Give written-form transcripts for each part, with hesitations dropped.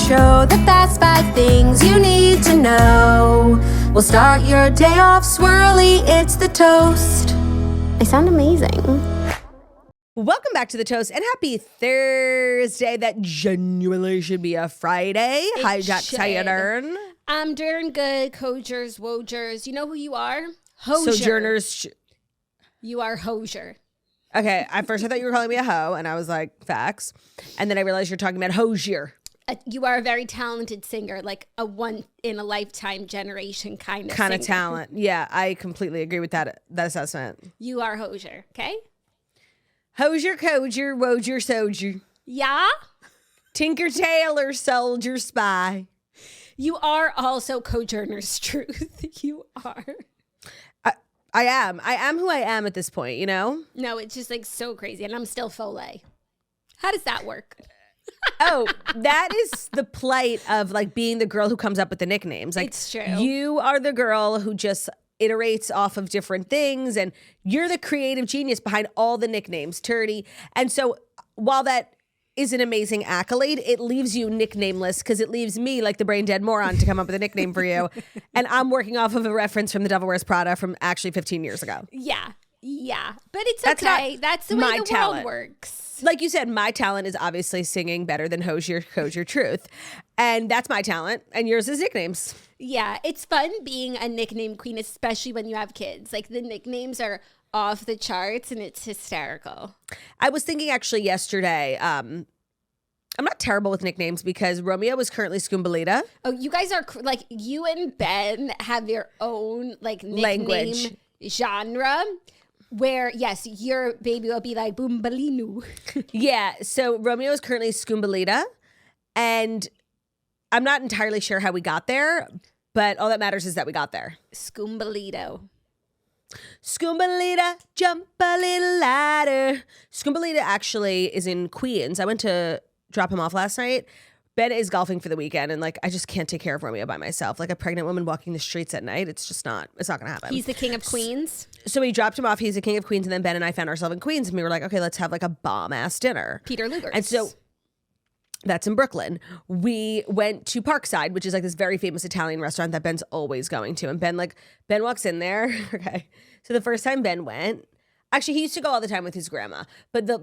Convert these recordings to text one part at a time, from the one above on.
show, the fast 5 things you need to know. We'll start your day off swirly, it's the toast. I sound amazing. Welcome back to The Toast and happy Thursday. That genuinely should be a Friday. Hi, Jax. How you doing? I'm doing good. Cogers, Wogers. You know who you are? Hosier. Sojourners. You are Hosier. Okay, at first I thought you were calling me a hoe, and I was like, facts. And then I realized you're talking about Hosier. You are a very talented singer, like a one-in-a-lifetime generation kind of singer. Talent. Yeah, I completely agree with that assessment. You are Hosier, okay? Hosier, Coger, Woger, Soger. Yeah? Tinker, Tailor, Soldier, Spy. You are also Cojourner's Truth. You are. I am who I am at this point, you know? No, it's just like so crazy. And I'm still Foley. How does that work? Oh, that is the plight of like being the girl who comes up with the nicknames. Like, it's true. You are the girl who just iterates off of different things, and you're the creative genius behind all the nicknames, Turdy. And so while that is an amazing accolade, it leaves you nicknameless because it leaves me like the brain dead moron to come up with a nickname for you. And I'm working off of a reference from The Devil Wears Prada from actually 15 years ago. Yeah. But it's okay. That's the way the world works. Like you said, my talent is obviously singing better than Hosier, Coger, Truth. And that's my talent. And yours is nicknames. Yeah. It's fun being a nickname queen, especially when you have kids. Like the nicknames are off the charts and it's hysterical. I was thinking actually yesterday, I'm not terrible with nicknames because Romeo is currently Scoombalita. Oh, you guys are like, you and Ben have your own like nickname language genre where, yes, your baby will be like Boombalinu. Yeah, so Romeo is currently Scoombalita, and I'm not entirely sure how we got there, but all that matters is that we got there. Scoombalito. Scoombalita, jump a little ladder. Scoombalita actually is in Queens. I went to drop him off last night. Ben is golfing for the weekend, and like I just can't take care of Romeo by myself. Like a pregnant woman walking the streets at night, it's not gonna happen. He's the king of Queens. So we dropped him off. He's the king of Queens, and then Ben and I found ourselves in Queens, and we were like, okay, let's have like a bomb ass dinner. Peter Luger's. And so that's in Brooklyn. We went to Parkside, which is like this very famous Italian restaurant that Ben's always going to. And Ben walks in there. Okay. So the first time Ben went, actually he used to go all the time with his grandma, but the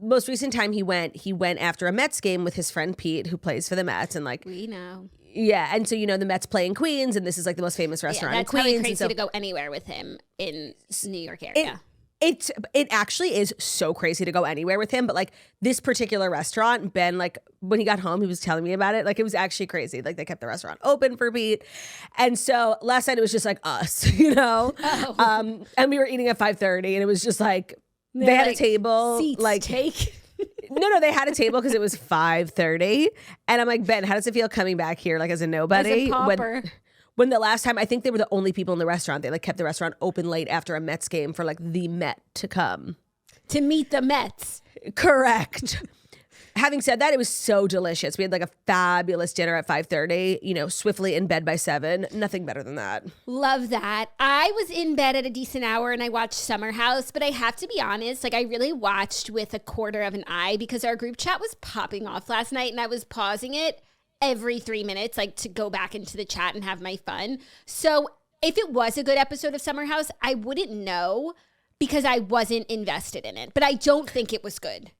most recent time he went after a Mets game with his friend Pete, who plays for the Mets. And like, we know. Yeah. And so, you know, the Mets play in Queens, and this is like the most famous restaurant in Queens. That's really crazy to go anywhere with him in New York area. It actually is so crazy to go anywhere with him, but like this particular restaurant, Ben, like when he got home, he was telling me about it. Like it was actually crazy. Like they kept the restaurant open for Pete. And so last night it was just like us, you know? Oh. And we were eating at 5:30, and it was just like, they had a table. Seats like take. No, they had a table because it was 5:30. And I'm like, Ben, how does it feel coming back here like as a nobody? As a pauper. When the last time, I think they were the only people in the restaurant. They like kept the restaurant open late after a Mets game for like the Met to come. To meet the Mets. Correct. Having said that, it was so delicious. We had like a fabulous dinner at 5:30, you know, swiftly in bed by 7. Nothing better than that. Love that. I was in bed at a decent hour and I watched Summer House, but I have to be honest, like I really watched with a quarter of an eye because our group chat was popping off last night and I was pausing it every 3 minutes, like to go back into the chat and have my fun. So if it was a good episode of Summer House, I wouldn't know because I wasn't invested in it. But I don't think it was good.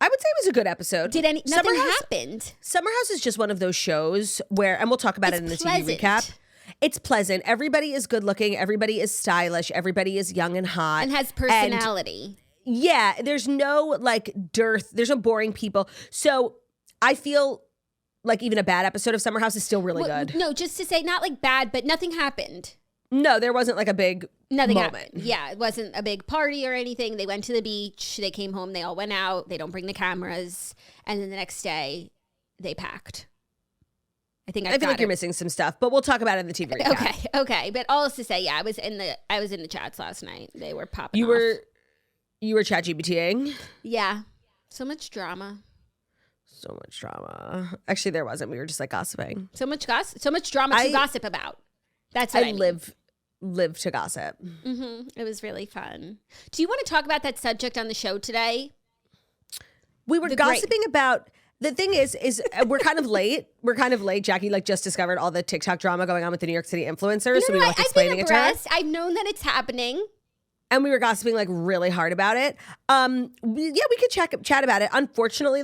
I would say it was a good episode. Nothing happened. Summer House is just one of those shows where, and we'll talk about it in the TV recap. It's pleasant. Everybody is good looking. Everybody is stylish. Everybody is young and hot. And has personality. And yeah, there's no like dearth. There's no boring people. So I feel like even a bad episode of Summer House is still really good. No, just to say, not like bad, but nothing happened. No, there wasn't like a big moment. Happened. Yeah, it wasn't a big party or anything. They went to the beach. They came home. They all went out. They don't bring the cameras. And then the next day, they packed. I feel like you're missing some stuff, but we'll talk about it in the TV recap. Okay. But all is to say, yeah, I was in the chats last night. They were popping off. You were ChatGPTing? Yeah. So much drama. Actually, there wasn't. We were just like gossiping. So much drama to gossip about. That's what I mean. live to gossip. Mm-hmm. It was really fun. Do you want to talk about that subject on the show today? We were gossiping about The thing is we're kind of late. We're kind of late. Jackie just discovered all the TikTok drama going on with the New York City influencers. So we were explaining it to her. I've known that it's happening. And we were gossiping really hard about it. We could chat about it. Unfortunately,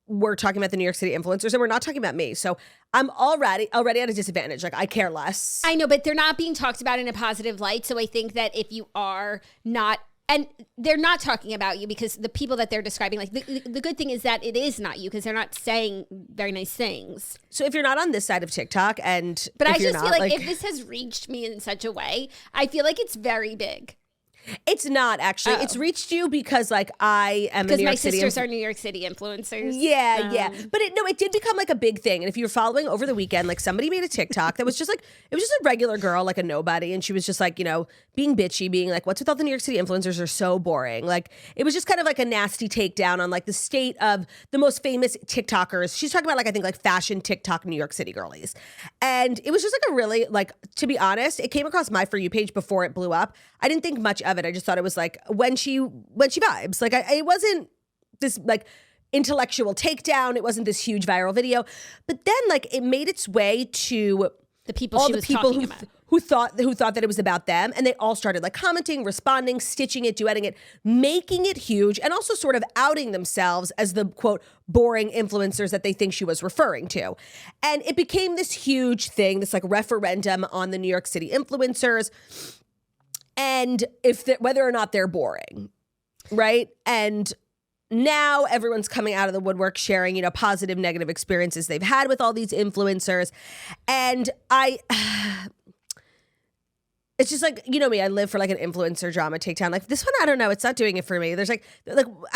we're talking about the New York City influencers and we're not talking about me. So I'm already at a disadvantage. I care less. I know, but they're not being talked about in a positive light. So I think that if you are not, and they're not talking about you because the people that they're describing, the good thing is that it is not you because they're not saying very nice things. So if you're not on this side of TikTok but I just feel like if this has reached me in such a way, I feel like it's very big. It's not actually. It's reached you because I am a New York City. Because my sisters are New York City influencers. Yeah. But it did become a big thing. And if you were following over the weekend, somebody made a TikTok that was just it was just a regular girl, a nobody. And she was just being bitchy, being what's with all the New York City influencers are so boring. It was just kind of a nasty takedown on the state of the most famous TikTokers. She's talking about I think fashion TikTok New York City girlies. And it was just a really to be honest, it came across my For You page before it blew up. I didn't think much of it. I just thought it was when she vibes. It wasn't this intellectual takedown. It wasn't this huge viral video. But then it made its way to the people all she the was people talking about. Who thought that it was about them, and they all started commenting, responding, stitching it, duetting it, making it huge, and also sort of outing themselves as the quote boring influencers that they think she was referring to. And it became this huge thing, this referendum on the New York City influencers. And whether or not they're boring, right? And now everyone's coming out of the woodwork sharing, positive, negative experiences they've had with all these influencers. And it's just me, I live for an influencer drama takedown. This one, I don't know. It's not doing it for me. There's I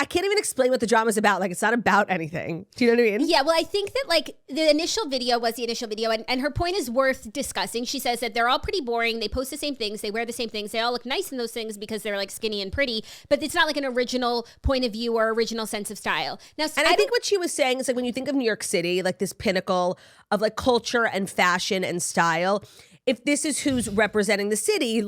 can't even explain what the drama's about. It's not about anything. Do you know what I mean? Yeah, well, I think that the initial video was the initial video and her point is worth discussing. She says that they're all pretty boring. They post the same things. They wear the same things. They all look nice in those things because they're skinny and pretty, but it's not an original point of view or original sense of style. Now, and I think what she was saying is when you think of New York City, this pinnacle of culture and fashion and style, if this is who's representing the city,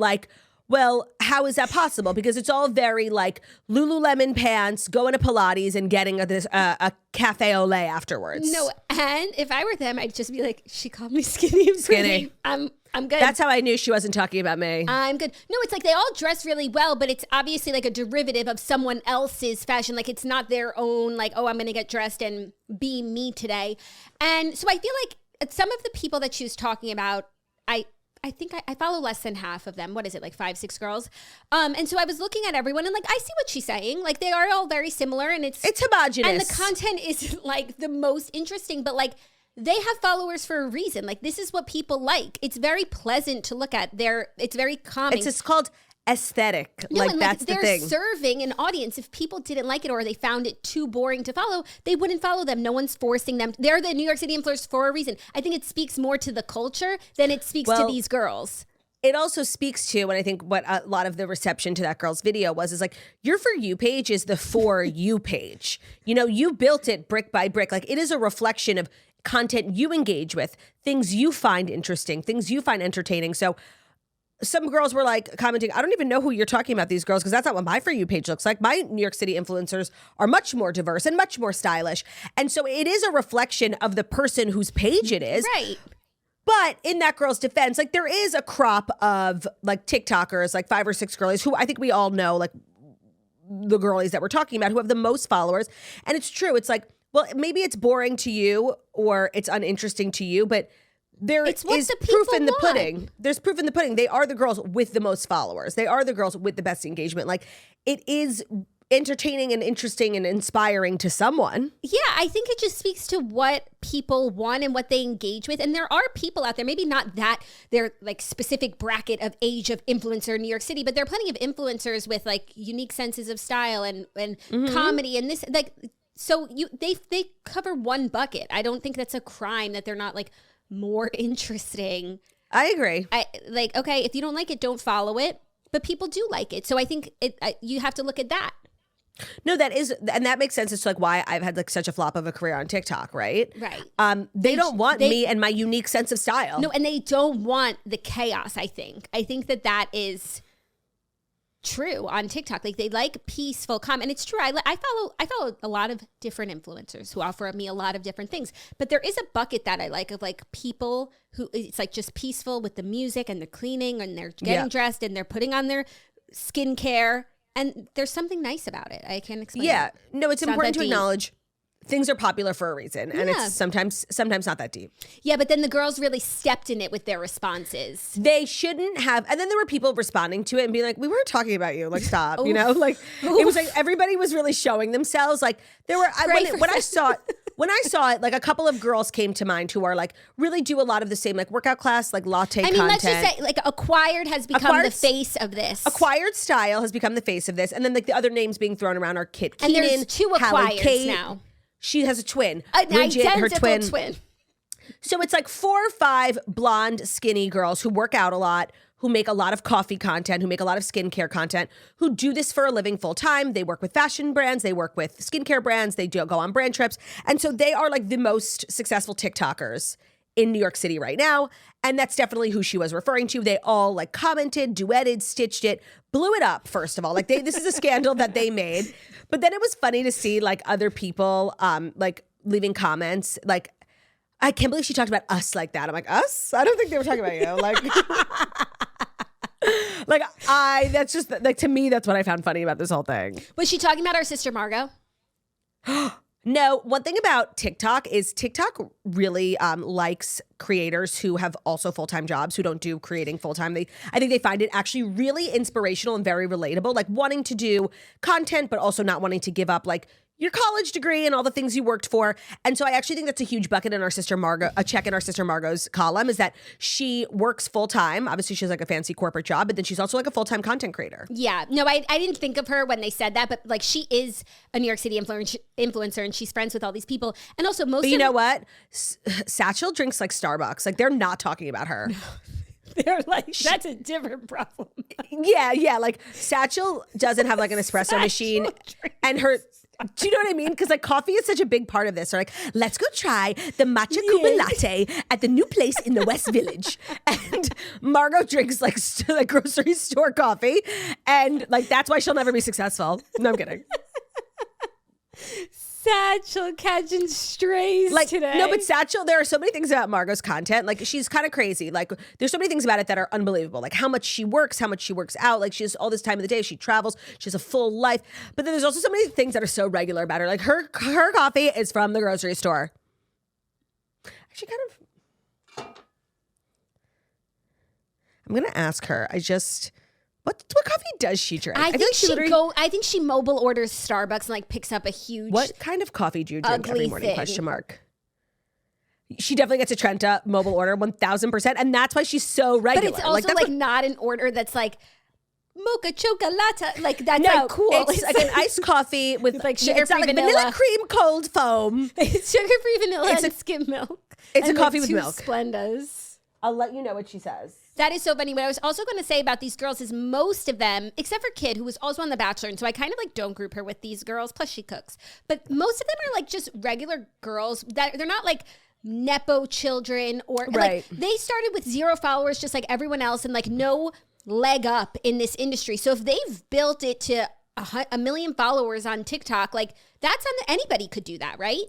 well, how is that possible? Because it's all very Lululemon pants, going to Pilates and getting a cafe au lait afterwards. No, and if I were them, I'd just be she called me skinny and pretty. I'm good. That's how I knew she wasn't talking about me. I'm good. No, it's they all dress really well, but it's obviously a derivative of someone else's fashion. It's not their own, oh, I'm going to get dressed and be me today. And so I feel some of the people that she was talking about, I think I follow less than half of them. What is it, 5, 6 girls? And so I was looking at everyone and I see what she's saying. They are all very similar and it's homogenous. And the content is the most interesting, but they have followers for a reason. This is what people like. It's very pleasant to look at. It's very calming. It's just called aesthetic. No, and that's the thing. They're serving an audience. If people didn't like it or they found it too boring to follow, they wouldn't follow them. No one's forcing them. They're the New York City influencers for a reason. I think it speaks more to the culture than it speaks to these girls. It also speaks to, and I think what a lot of the reception to that girl's video is your For You page is the For You page. You built it brick by brick. It is a reflection of content you engage with, things you find interesting, things you find entertaining. So some girls were commenting, I don't even know who you're talking about, these girls, because that's not what my For You page looks like. My New York City influencers are much more diverse and much more stylish. And so it is a reflection of the person whose page it is. Right. But in that girl's defense, there is a crop of TikTokers, 5 or 6 girlies who I think we all know, the girlies that we're talking about who have the most followers. And it's true. It's well, maybe it's boring to you or it's uninteresting to you, but there is proof in the pudding. There's proof in the pudding. They are the girls with the most followers. They are the girls with the best engagement. It is entertaining and interesting and inspiring to someone. Yeah, I think it just speaks to what people want and what they engage with. And there are people out there, maybe not that they're specific bracket of age of influencer in New York City, but there are plenty of influencers with unique senses of style and comedy and this so they cover one bucket. I don't think that's a crime that they're not more interesting. I agree. Okay, if you don't like it, don't follow it. But people do like it. So I think you have to look at that. No, that makes sense. It's why I've had such a flop of a career on TikTok, right? Right. They don't want me and my unique sense of style. No, and they don't want the chaos, I think. I think that is true on TikTok. Like they like peaceful comment. And it's true. I follow a lot of different influencers who offer me a lot of different things. But there is a bucket that I like of like people who it's like just peaceful with the music and the cleaning and they're getting dressed and they're putting on their skincare. And there's something nice about it. I can't explain. Yeah. it. No, it's Not important that to deep. acknowledge things are popular for a reason. And it's sometimes not that deep. Yeah, but then the girls really stepped in it with their responses. They shouldn't have. And then there were people responding to it and being like, we weren't talking about you. Like, stop, you know? Like, it was like everybody was really showing themselves. Like, there were, when I saw it, like a couple of girls came to mind who are like, really do a lot of the same, like workout class, like latte content. Let's just say, like, Acquired has become the face of this. Acquired Style has become the face of this. And then like the other names being thrown around are Kit Keenan, And there's two Hallie Acquireds Kate. now. She has a twin. An Bridget, her identical twin. So it's like 4 or 5 blonde, skinny girls who work out a lot, who make a lot of coffee content, who make a lot of skincare content, who do this for a living full time. They work with fashion brands. They work with skincare brands. They go on brand trips. And so they are like the most successful TikTokers in New York City right now. And that's definitely who she was referring to. They all like commented, duetted, stitched it, blew it up, first of all. Like this is a scandal that they made. But then it was funny to see like other people like leaving comments like, I can't believe she talked about us like that. I'm like, us? I don't think they were talking about you. Like, that's just like, to me, that's what I found funny about this whole thing. Was she talking about our sister Margot? No, one thing about TikTok is TikTok really likes creators who have also full-time jobs, who don't do creating full-time. I think they find it actually really inspirational and very relatable, like wanting to do content, but also not wanting to give up like your college degree and all the things you worked for. And so I actually think that's a huge bucket in our sister Margot, a check in our sister Margot's column, is that she works full-time. Obviously, she has like a fancy corporate job, but then she's also like a full-time content creator. Yeah. No, I didn't think of her when they said that, but like she is a New York City influencer and she's friends with all these people. And also But you know what? Satchel drinks like Starbucks. Like they're not talking about her. They're like, that's a different problem. Yeah. Like Satchel doesn't have like an espresso machine and her... Do you know what I mean? Because like coffee is such a big part of this. So like, let's go try the matcha Cuban latte at the new place in the West Village. And Margot drinks like grocery store coffee. And like, that's why she'll never be successful. No, I'm kidding. Satchel catching strays Like, today. no, but Satchel, there are so many things about Margot's content. Like, she's kind of crazy. Like, there's so many things about it that are unbelievable. Like, how much she works out. Like, she has all this time of the day. She travels. She has a full life. But then there's also so many things that are so regular about her. Like, her coffee is from the grocery store. Actually, I'm going to ask her. What coffee does she drink? I think she mobile orders Starbucks and like picks up a huge. What kind of coffee do you drink every morning? thing. Question mark. She definitely gets a Trenta mobile order 1,000%, and that's why she's so regular. But it's also that's not an order that's like mocha chocolate. Like that's no, like cool. It's like an iced coffee with like it's sugar-free not like vanilla cream cold foam. It's sugar-free vanilla It's and skim milk. It's and a coffee like with two milk. Splendas. I'll let you know what she says. That is so funny. What I was also going to say about these girls is most of them, except for Kid, who was also on The Bachelor, and so I kind of like don't group her with these girls, plus she cooks. But most of them are like just regular girls that they're not like Nepo children or like they started with 0 followers just like everyone else and like no leg up in this industry. So if they've built it to 1 million followers on TikTok, like that's anybody could do that, right?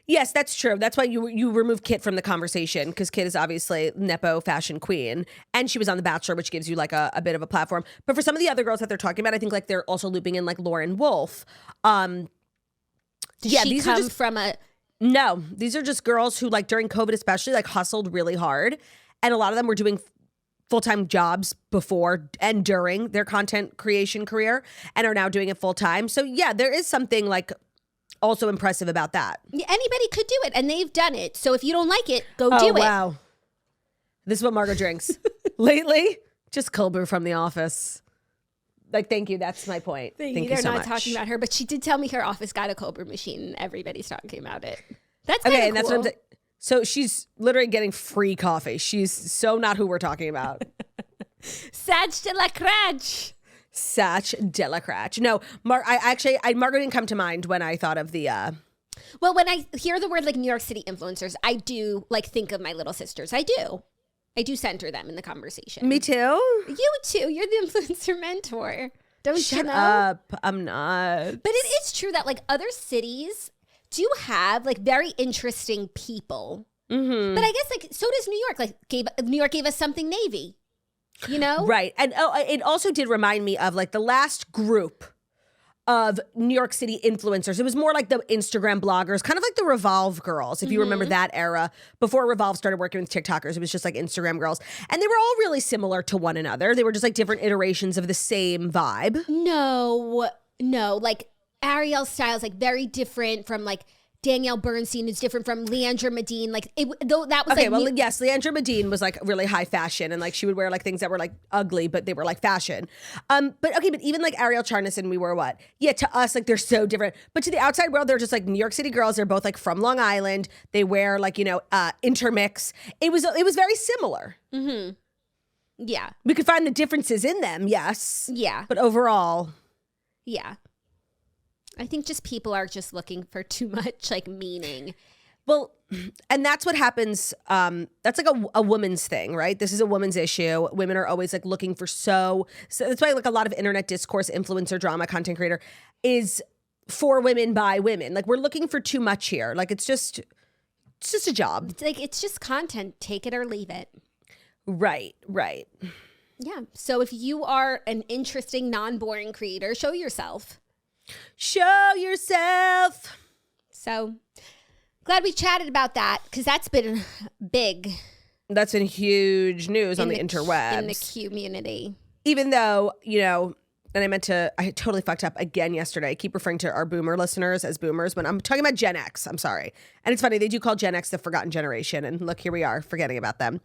Yes, that's true. That's why you remove Kit from the conversation, because Kit is obviously Nepo fashion queen, and she was on The Bachelor, which gives you like a bit of a platform. But for some of the other girls that they're talking about, I think like they're also looping in like Lauren Wolf. Did she come from a... No, these are just girls who like during COVID especially like hustled really hard, and a lot of them were doing full-time jobs before and during their content creation career and are now doing it full-time. So yeah, there is something like also impressive about that. Anybody could do it, and they've done it. So if you don't like it, go do it. Wow. This is what Margot drinks. Lately, just cold brew from the office. Like, thank you. That's my point. Thank you They're so not much. talking about her, but she did tell me her office got a cold brew machine, and everybody's talking about it. That's okay, cool. and that's what I'm saying. So she's literally getting free coffee. She's so not who we're talking about. Sach de la Crache. Sach de la Crache. No, Margot didn't come to mind when I thought of the... Well, when I hear the word like New York City influencers, I do like think of my little sisters. I do. I do center them in the conversation. Me too. You too. You're the influencer mentor. Don't you know? Shut up. I'm not. But it is true that like other cities do have like very interesting people. But I guess like so does New York. Like New York gave us something Navy, you know? Right. And it also did remind me of like the last group of New York City influencers. It was more like the Instagram bloggers, kind of like the Revolve girls, if you remember that era. Before Revolve started working with TikTokers, it was just like Instagram girls. And they were all really similar to one another. They were just like different iterations of the same vibe. No. Like Ariel's style is like very different from like Danielle Bernstein is different from Leandra Medine. Like that was okay, like well, yes, Leandra Medine was like really high fashion, and like she would wear like things that were like ugly, but they were like fashion. But even like Ariel Charnison, we were what? Yeah, to us, like they're so different. But to the outside world, they're just like New York City girls. They're both like from Long Island. They wear like, intermix. It was very similar. Yeah. We could find the differences in them, yes. Yeah. But overall. Yeah. I think just people are just looking for too much like meaning. Well, and that's what happens. That's like a woman's thing, right? This is a woman's issue. Women are always like looking for so that's why like a lot of internet discourse, influencer drama, content creator is for women by women. Like we're looking for too much here. Like it's just a job. It's just content. Take it or leave it. Right. Yeah. So if you are an interesting, non-boring creator, show yourself. Show yourself. So glad we chatted about that because that's been big. That's been huge news on the interwebs. In the community. Even though, and I totally fucked up again yesterday. I keep referring to our boomer listeners as boomers when I'm talking about Gen X. I'm sorry. And it's funny, they do call Gen X the forgotten generation. And look, here we are forgetting about them.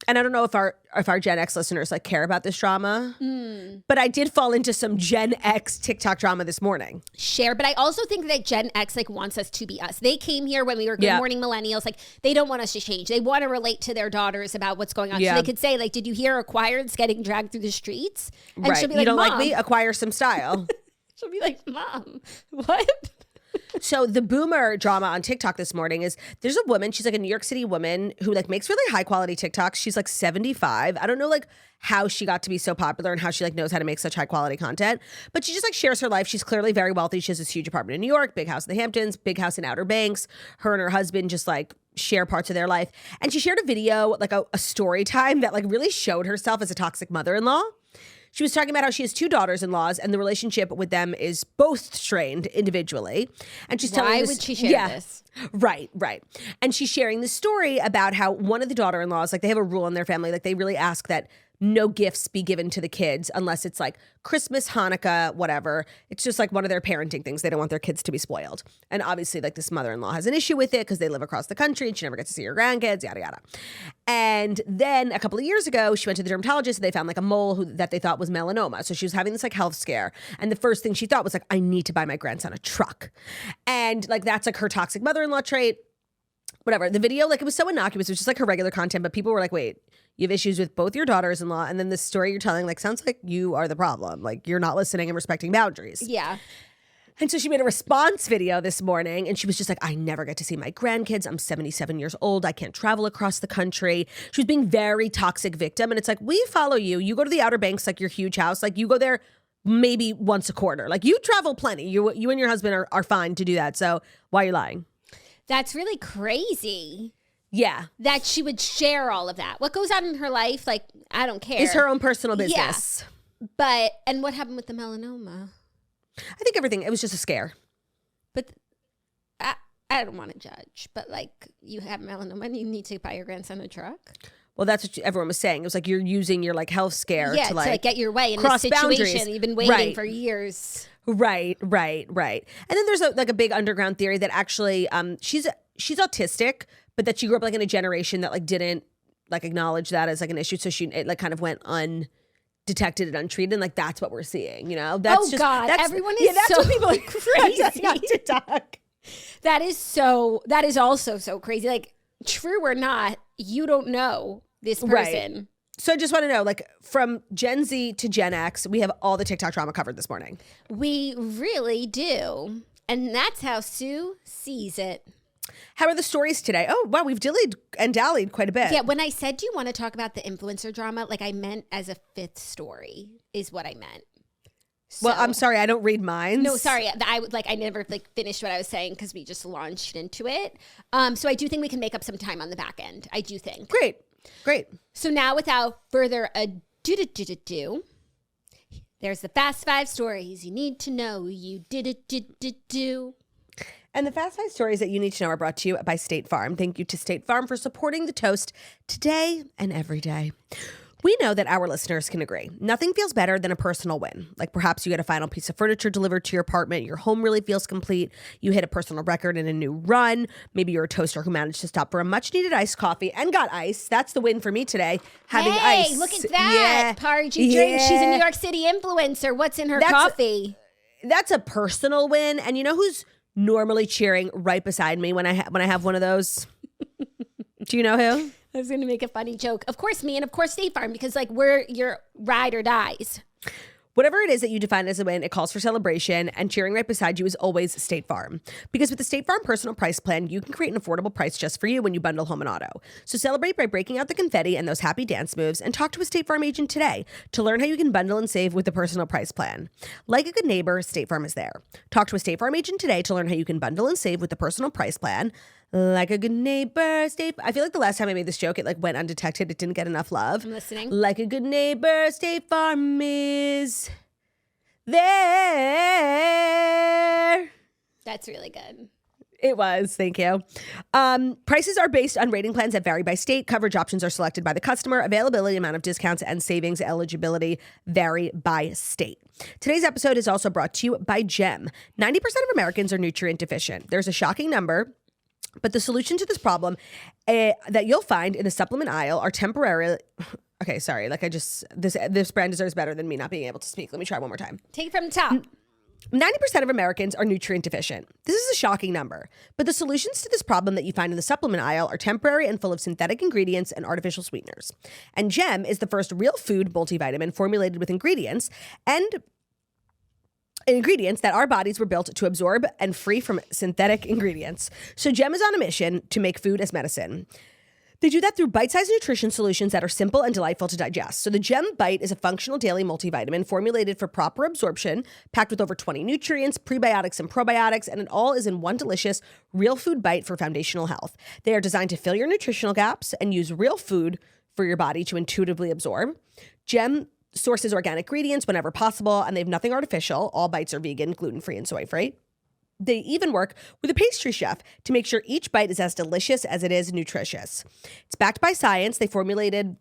And I don't know if our Gen X listeners like care about this drama, but I did fall into some Gen X TikTok drama this morning. Share, but I also think that Gen X like wants us to be us. They came here when we were Good Morning Millennials. Like they don't want us to change. They want to relate to their daughters about what's going on. So they could say like, "Did you hear Acquired's getting dragged through the streets?" And right. she'll be like, "You don't Mom. like me? Acquire some style." She'll be like, "Mom, what?" So the boomer drama on TikTok this morning is there's a woman, she's like a New York City woman who like makes really high quality TikToks. She's like 75. I don't know like how she got to be so popular and how she like knows how to make such high quality content, but she just like shares her life. She's clearly very wealthy. She has this huge apartment in New York, big house in the Hamptons, big house in Outer Banks. Her and her husband just like share parts of their life. And she shared a video, like a story time that like really showed herself as a toxic mother-in-law. She was talking about how she has two daughters-in-laws and the relationship with them is both strained individually. And she's telling Why this, would she share this? Right. And she's sharing the story about how one of the daughter-in-laws, like they have a rule in their family, like they really ask that no gifts be given to the kids unless it's like Christmas, Hanukkah, whatever. It's just like one of their parenting things. They don't want their kids to be spoiled. And obviously like this mother-in-law has an issue with it because they live across the country and she never gets to see her grandkids, yada, yada. And then a couple of years ago, she went to the dermatologist and they found like a mole that they thought was melanoma. So she was having this like health scare. And the first thing she thought was like, I need to buy my grandson a truck. And like, that's like her toxic mother-in-law trait. Whatever. The video, like it was so innocuous. It was just like her regular content, but people were like, wait, you have issues with both your daughters-in-law and then the story you're telling like sounds like you are the problem. Like you're not listening and respecting boundaries. Yeah. And so she made a response video this morning and she was just like, I never get to see my grandkids. I'm 77 years old. I can't travel across the country. She was being very toxic victim. And it's like, we follow you. You go to the Outer Banks, like your huge house. Like you go there maybe once a quarter. Like you travel plenty. You and your husband are fine to do that. So why are you lying? That's really crazy. Yeah. That she would share all of that. What goes on in her life, like, I don't care. It's her own personal business. Yeah. But, and what happened with the melanoma? I think it was just a scare. But I don't want to judge, but like you have melanoma and you need to buy your grandson a truck. Well, that's what everyone was saying. It was like you're using your like health scare to like get your way in cross this situation. boundaries. You've been waiting for years. Right. And then there's a big underground theory that actually she's autistic, but that she grew up like in a generation that like didn't like acknowledge that as like an issue. So it like kind of went undetected and untreated. And like that's what we're seeing, That's God, that's, everyone is that's so what people are crazy. on TikTok. That is also so crazy. Like true or not, you don't know this person. Right. So I just want to know, like, from Gen Z to Gen X, we have all the TikTok drama covered this morning. We really do. And that's how Sue sees it. How are the stories today? Oh, wow, we've dillied and dallied quite a bit. Yeah, when I said, do you want to talk about the influencer drama? Like I meant as a fifth story is what I meant. Well, I'm sorry, I don't read minds. No, sorry. I never finished what I was saying because we just launched into it. So I do think we can make up some time on the back end. I do think. Great. So now without further ado, there's the fast 5 stories you need to know. And the Fast 5 stories that you need to know are brought to you by State Farm. Thank you to State Farm for supporting the toast today and every day. We know that our listeners can agree. Nothing feels better than a personal win. Like perhaps you get a final piece of furniture delivered to your apartment. Your home really feels complete. You hit a personal record in a new run. Maybe you're a toaster who managed to stop for a much needed iced coffee and got ice. That's the win for me today. Having ice. Hey, look at that. Yeah. Party drink. She's a New York City influencer. What's in her coffee? That's a personal win. And you know who's normally cheering right beside me when I have one of those? Do you know who? I was going to make a funny joke. Of course, me and of course State Farm, because we're your ride or dies. Whatever it is that you define as a win, it calls for celebration, and cheering right beside you is always State Farm. Because with the State Farm Personal Price Plan, you can create an affordable price just for you when you bundle home and auto. So celebrate by breaking out the confetti and those happy dance moves, and talk to a State Farm agent today to learn how you can bundle and save with the Personal Price Plan. Like a good neighbor, State Farm is there. Talk to a State Farm agent today to learn how you can bundle and save with the Personal Price Plan. Like a good neighbor, I feel like the last time I made this joke, it went undetected. It didn't get enough love. I'm listening. Like a good neighbor, State Farm is there. That's really good. It was. Thank you. Prices are based on rating plans that vary by state. Coverage options are selected by the customer. Availability, amount of discounts, and savings eligibility vary by state. Today's episode is also brought to you by Gem. 90% of Americans are nutrient deficient. There's a shocking number, but the solution to this problem that you'll find in the supplement aisle are temporarily... Okay, sorry. This brand deserves better than me not being able to speak. Let me try one more time. Take it from the top. 90% of Americans are nutrient deficient. This is a shocking number, but the solutions to this problem that you find in the supplement aisle are temporary and full of synthetic ingredients and artificial sweeteners. And Gem is the first real food multivitamin formulated with ingredients that our bodies were built to absorb and free from synthetic ingredients. So Gem is on a mission to make food as medicine. They do that through bite-sized nutrition solutions that are simple and delightful to digest. So the Gem Bite is a functional daily multivitamin formulated for proper absorption, packed with over 20 nutrients, prebiotics, and probiotics, and it all is in one delicious real food bite for foundational health. They are designed to fill your nutritional gaps and use real food for your body to intuitively absorb. Gem sources organic ingredients whenever possible, and they have nothing artificial. All bites are vegan, gluten-free, and soy-free. They even work with a pastry chef to make sure each bite is as delicious as it is nutritious. It's backed by science. They formulated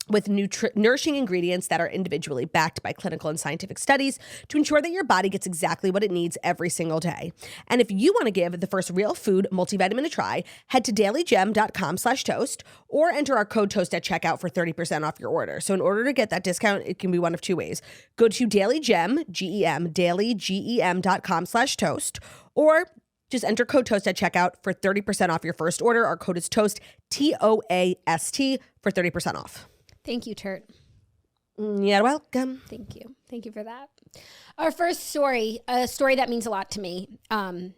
with nourishing ingredients that are individually backed by clinical and scientific studies to ensure that your body gets exactly what it needs every single day. And if you want to give the first real food multivitamin a try, head to dailygem.com/toast or enter our code TOAST at checkout for 30% off your order. So in order to get that discount, it can be one of two ways. Go to dailygem, dailygem.com/toast, or just enter code TOAST at checkout for 30% off your first order. Our code is TOAST, TOAST, for 30% off. Thank you, Turt. You're welcome. Thank you. Thank you for that. Our first story, a story that means a lot to me. A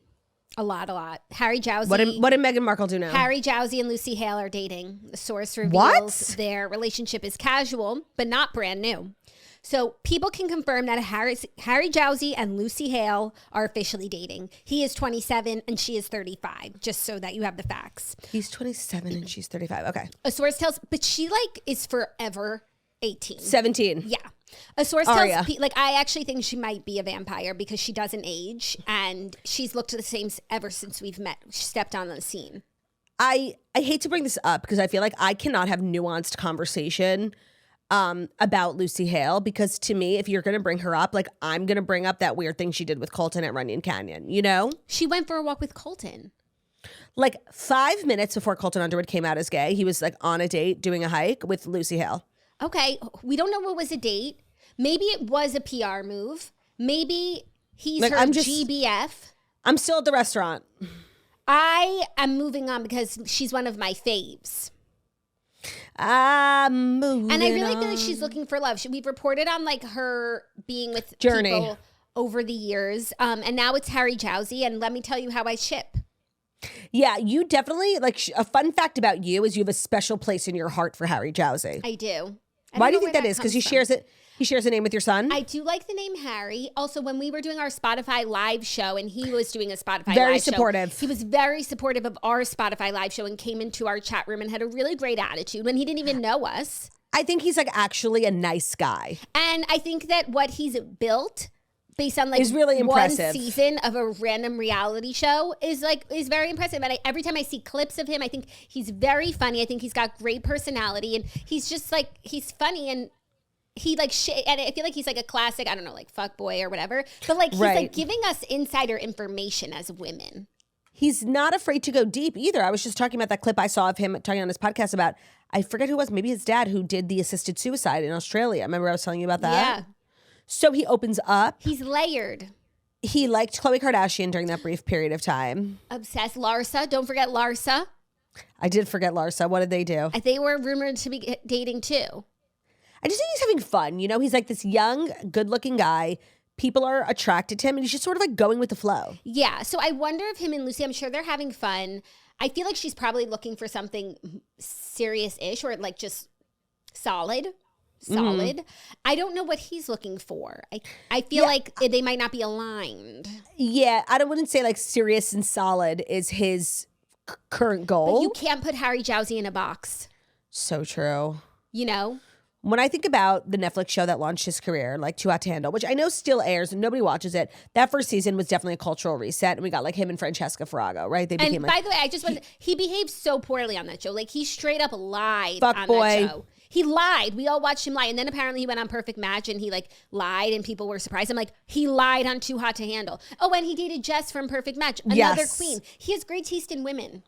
lot. Harry Jowsey. What did Meghan Markle do now? Harry Jowsey and Lucy Hale are dating. The source reveals their relationship is casual, but not brand new. So people can confirm that Harry Jowsey and Lucy Hale are officially dating. He is 27 and she is 35, just so that you have the facts. He's 27 and she's 35. Okay. A source tells, but she is forever 18. 17. Yeah. A source tells, I actually think she might be a vampire because she doesn't age and she's looked the same ever since we've met. She stepped on the scene. I hate to bring this up because I feel like I cannot have nuanced conversation about Lucy Hale, because to me, if you're going to bring her up, I'm going to bring up that weird thing she did with Colton at Runyon Canyon, you know? She went for a walk with Colton. 5 minutes before Colton Underwood came out as gay, he was on a date doing a hike with Lucy Hale. Okay. We don't know what was a date. Maybe it was a PR move. Maybe he's her GBF. I'm still at the restaurant. I am moving on because she's one of my faves. I'm moving And I really on. feel like she's looking for love. We've reported on her being with Journey people over the years. And now it's Harry Jowsey. And let me tell you how I ship. Yeah, you definitely, like, a fun fact about you is you have a special place in your heart for Harry Jowsey. I do. Why do you think that is? Because he shares a name with your son? I do like the name Harry. Also, when we were doing our Spotify live show and he was doing a Spotify very live supportive. show, he was very supportive of our Spotify live show and came into our chat room and had a really great attitude when he didn't even know us. I think he's like actually a nice guy. And I think that what he's built based on like is really impressive. One season of a random reality show is very impressive. And every time I see clips of him, I think he's very funny. I think he's got great personality and he's just like, he's funny and he like, and I feel like he's like a classic, I don't know, like fuck boy or whatever, but like, he's like giving us insider information as women. He's not afraid to go deep either. I was just talking about that clip I saw of him talking on his podcast about, I forget who it was, maybe his dad who did the assisted suicide in Australia. Remember I was telling you about that? Yeah. So he opens up. He's layered. He liked Khloe Kardashian during that brief period of time. Obsessed. Larsa. Don't forget Larsa. I did forget Larsa. What did they do? They were rumored to be dating too. I just think he's having fun. You know, he's like this young, good-looking guy. People are attracted to him, and he's just sort of like going with the flow. Yeah. So I wonder if him and Lucy, I'm sure they're having fun. I feel like she's probably looking for something serious-ish or like just solid. I don't know what he's looking for. I feel like they might not be aligned. Yeah, I wouldn't say like serious and solid is his current goal. But you can't put Harry Jowsey in a box. So true. You know? When I think about the Netflix show that launched his career, like Too Hot to Handle, which I know still airs and nobody watches it, that first season was definitely a cultural reset. And we got like him and Francesca Farrago, right? They became by the way, I just want he behaved so poorly on that show. Like he straight up lied fuck on boy. that show. He lied. We all watched him lie. And then apparently he went on Perfect Match and he like lied and people were surprised. I'm like, he lied on Too Hot to Handle. Oh, and he dated Jess from Perfect Match, another queen. He has great taste in women.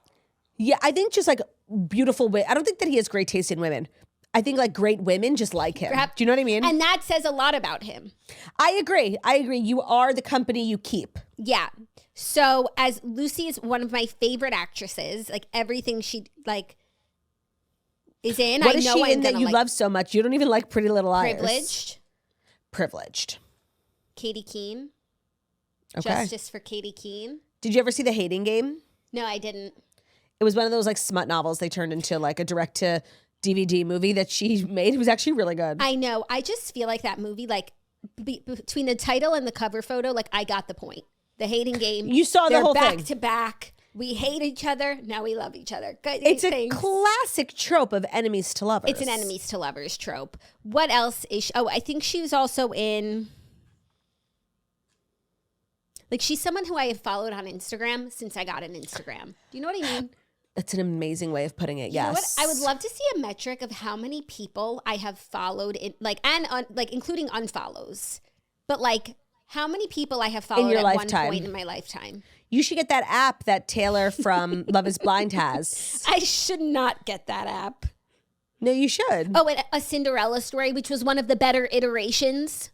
Yeah, I think just like beautiful women. I don't think that he has great taste in women. I think like great women just like him. Do you know what I mean? And that says a lot about him. I agree. You are the company you keep. Yeah. So as Lucy is one of my favorite actresses, like everything she like is in. What is she in that you love so much? You don't even like Pretty Little Liars. Privileged. Katie Keene. Okay. Justice for Katie Keene. Did you ever see The Hating Game? No, I didn't. It was one of those like smut novels they turned into like a direct to DVD movie that she made. It was actually really good. I know. I just feel like that movie, like between the title and the cover photo, like I got the point. The Hating Game. You saw the whole thing. Back to back. We hate each other. Now we love each other. Good it's things. A classic trope of enemies to lovers. It's an enemies to lovers trope. What else is she? Oh, I think she was also in. Like she's someone who I have followed on Instagram since I got an Instagram. Do you know what I mean? That's an amazing way of putting it. Yes. You know what? I would love to see a metric of how many people I have followed in including unfollows. But like how many people I have followed in your at lifetime. One point in my lifetime. You should get that app that Taylor from Love is Blind has. I should not get that app. No, you should. Oh, and a Cinderella story, which was one of the better iterations.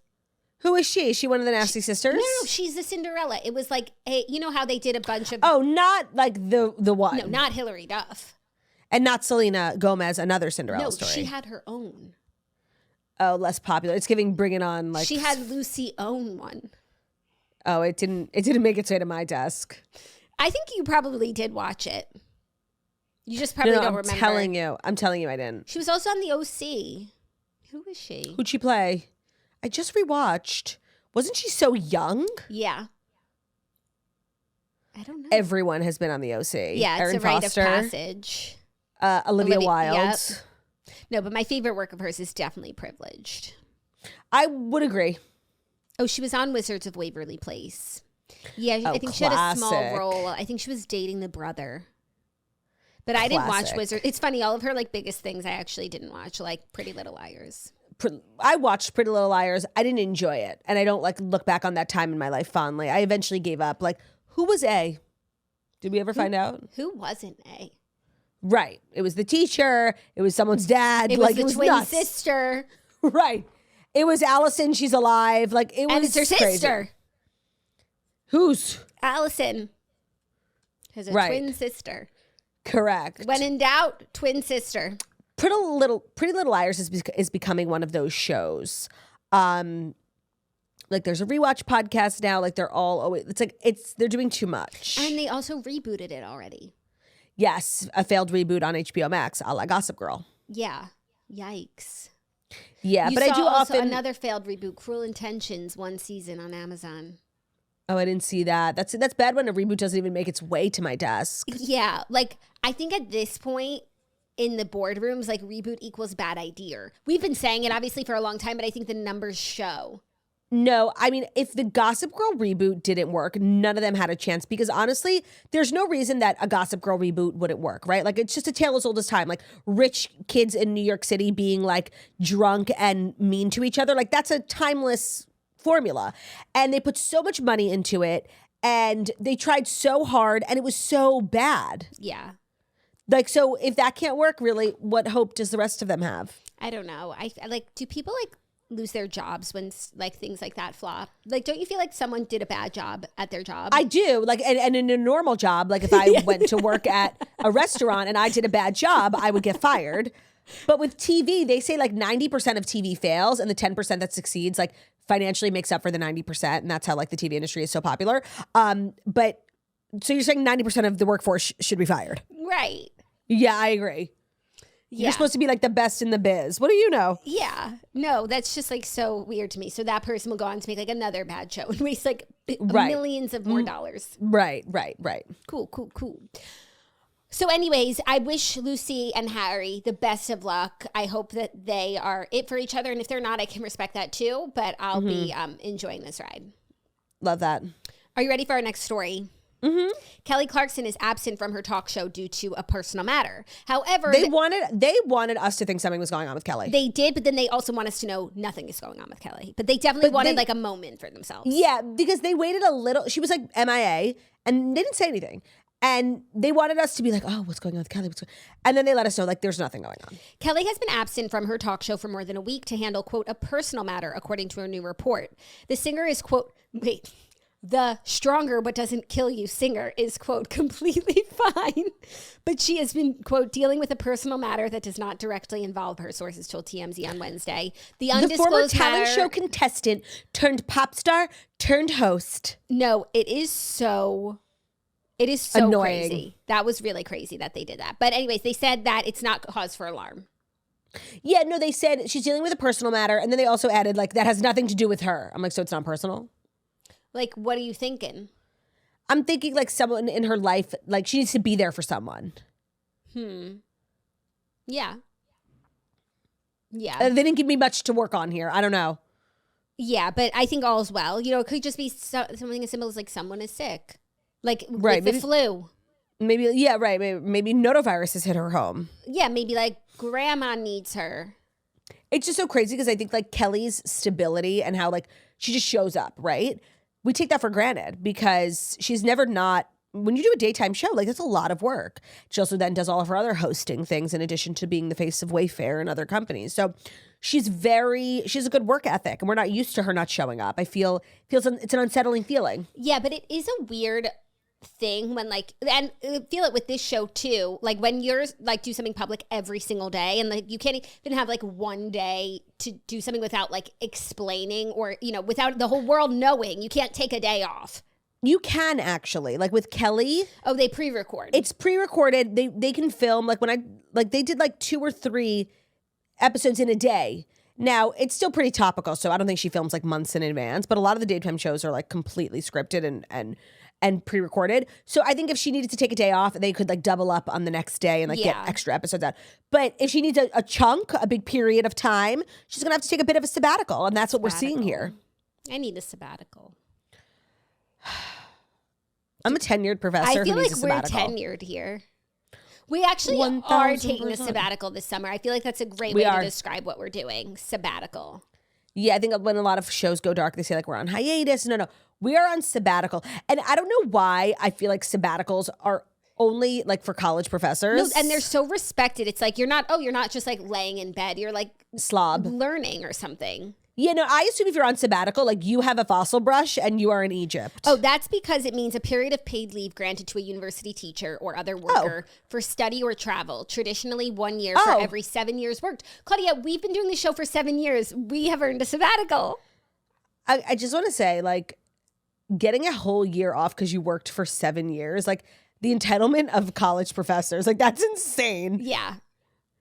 Who is she? Is she one of the Nasty Sisters? No, she's the Cinderella. It was like, you know how they did a bunch of... Oh, not like the one. No, not Hilary Duff. And not Selena Gomez, another Cinderella story. No, she had her own. Oh, less popular. It's giving Bring It On. Like she had Lucy own one. Oh, it didn't make its way to my desk. I think you probably did watch it. You just probably don't remember. I'm telling you I didn't. She was also on the OC. Who was she? Who'd she play? I just rewatched. Wasn't she so young? Yeah. I don't know. Everyone has been on the OC. Yeah, it's Erin a rite Foster, of passage. Olivia Wilde. Yep. No, but my favorite work of hers is definitely Privileged. I would agree. Oh, she was on Wizards of Waverly Place. Yeah, I think she had a small role. I think she was dating the brother. But I didn't watch Wizards. It's funny, all of her like biggest things I actually didn't watch, like Pretty Little Liars. I watched Pretty Little Liars. I didn't enjoy it. And I don't like look back on that time in my life fondly. I eventually gave up. Like, who was A? Did we ever find out? Who wasn't A? Right. It was the teacher. It was someone's dad. It was the twin sister. Right. It was Allison. She's alive. Like it was. And it's her crazy. sister. Who's? Allison has a twin sister. Correct. When in doubt, twin sister. Pretty Little Liars is becoming one of those shows Like there's a rewatch podcast now. Like they're all always, they're doing too much. And they also rebooted it already. Yes, a failed reboot on HBO Max, a la Gossip Girl. Yeah. Yikes. Yeah, You but I saw do also often another failed reboot, Cruel Intentions, 1 season on Amazon. Oh, I didn't see that. That's bad when a reboot doesn't even make its way to my desk. Yeah, like I think at this point in the boardrooms, like reboot equals bad idea. We've been saying it obviously for a long time, but I think the numbers show. No, I mean, if the Gossip Girl reboot didn't work, none of them had a chance because honestly, there's no reason that a Gossip Girl reboot wouldn't work, right? Like it's just a tale as old as time. Like rich kids in New York City being like drunk and mean to each other. Like that's a timeless formula. And they put so much money into it and they tried so hard and it was so bad. Yeah. Like, so if that can't work, really, what hope does the rest of them have? I don't know. I like, do people like lose their jobs when like things like that flop? Like, don't you feel like someone did a bad job at their job? I do. Like, and in a normal job, like if I went to work at a restaurant and I did a bad job, I would get fired. But with TV, they say like 90% of TV fails and the 10% that succeeds, like financially makes up for the 90%. And that's how like the TV industry is so popular. But so you're saying 90% of the workforce should be fired? Right. Yeah, I agree. Yeah. You're supposed to be like the best in the biz. What do you know? Yeah. No, that's just like so weird to me. So that person will go on to make like another bad show and waste like millions of more dollars. Right. Cool. So anyways, I wish Lucy and Harry the best of luck. I hope that they are it for each other. And if they're not, I can respect that too. But I'll be enjoying this ride. Love that. Are you ready for our next story? Mm-hmm. Kelly Clarkson is absent from her talk show due to a personal matter. However, they wanted us to think something was going on with Kelly. They did, but then they also want us to know nothing is going on with Kelly. But they definitely wanted like a moment for themselves. Yeah, because they waited a little. She was like MIA, and they didn't say anything. And they wanted us to be like, oh, what's going on with Kelly? And then they let us know, like, there's nothing going on. Kelly has been absent from her talk show for more than a week to handle, quote, a personal matter, according to a new report. The singer is, quote, the stronger but doesn't kill you singer is, quote, completely fine. But she has been, quote, dealing with a personal matter that does not directly involve her, sources told TMZ on Wednesday. The former talent show contestant turned pop star turned host. No, it is so annoying. Crazy. That was really crazy that they did that. But anyways, they said that it's not cause for alarm. Yeah, no, they said she's dealing with a personal matter. And then they also added, like, that has nothing to do with her. I'm like, so it's not personal? Like, what are you thinking? I'm thinking like someone in her life, like she needs to be there for someone. Yeah. They didn't give me much to work on here. I don't know. Yeah, but I think all's well. You know, it could just be something as simple as like someone is sick. Like right, with the flu. Maybe, yeah, right. Maybe notovirus has hit her home. Yeah, maybe like grandma needs her. It's just so crazy because I think like Kelly's stability and how like she just shows up, right? We take that for granted because she's never not, when you do a daytime show, like that's a lot of work. She also then does all of her other hosting things in addition to being the face of Wayfair and other companies. So she's a good work ethic and we're not used to her not showing up. I feel it's an unsettling feeling. Yeah, but it is a weird thing when like, and I feel it with this show too, like when you're like do something public every single day and like you can't even have like one day to do something without like explaining or, you know, without the whole world knowing. You can't take a day off. You can actually, like with Kelly. Oh, they pre-record. It's pre-recorded. They can film like they did like 2 or 3 episodes in a day. Now, it's still pretty topical, so I don't think she films like months in advance, but a lot of the daytime shows are like completely scripted and pre-recorded. So I think if she needed to take a day off, they could like double up on the next day and like get extra episodes out. But if she needs a chunk, a big period of time, she's gonna have to take a bit of a sabbatical, and that's what we're seeing here. I need a sabbatical. I'm a tenured professor. I feel who needs like a we're sabbatical. tenured here. We actually 1000%. are taking a sabbatical this summer. I feel like that's a great way to describe what we're doing. Sabbatical. Yeah, I think when a lot of shows go dark, they say like we're on hiatus. No, we are on sabbatical. And I don't know why I feel like sabbaticals are only like for college professors. No, and they're so respected. It's like you're not just like laying in bed. You're like slob learning or something. Yeah, no, I assume if you're on sabbatical, like you have a fossil brush and you are in Egypt. Oh, that's because it means a period of paid leave granted to a university teacher or other worker for study or travel, traditionally 1 year for every 7 years worked. Claudia, we've been doing this show for 7 years. We have earned a sabbatical. I just want to say, like, getting a whole year off because you worked for 7 years, like the entitlement of college professors, like that's insane. Yeah.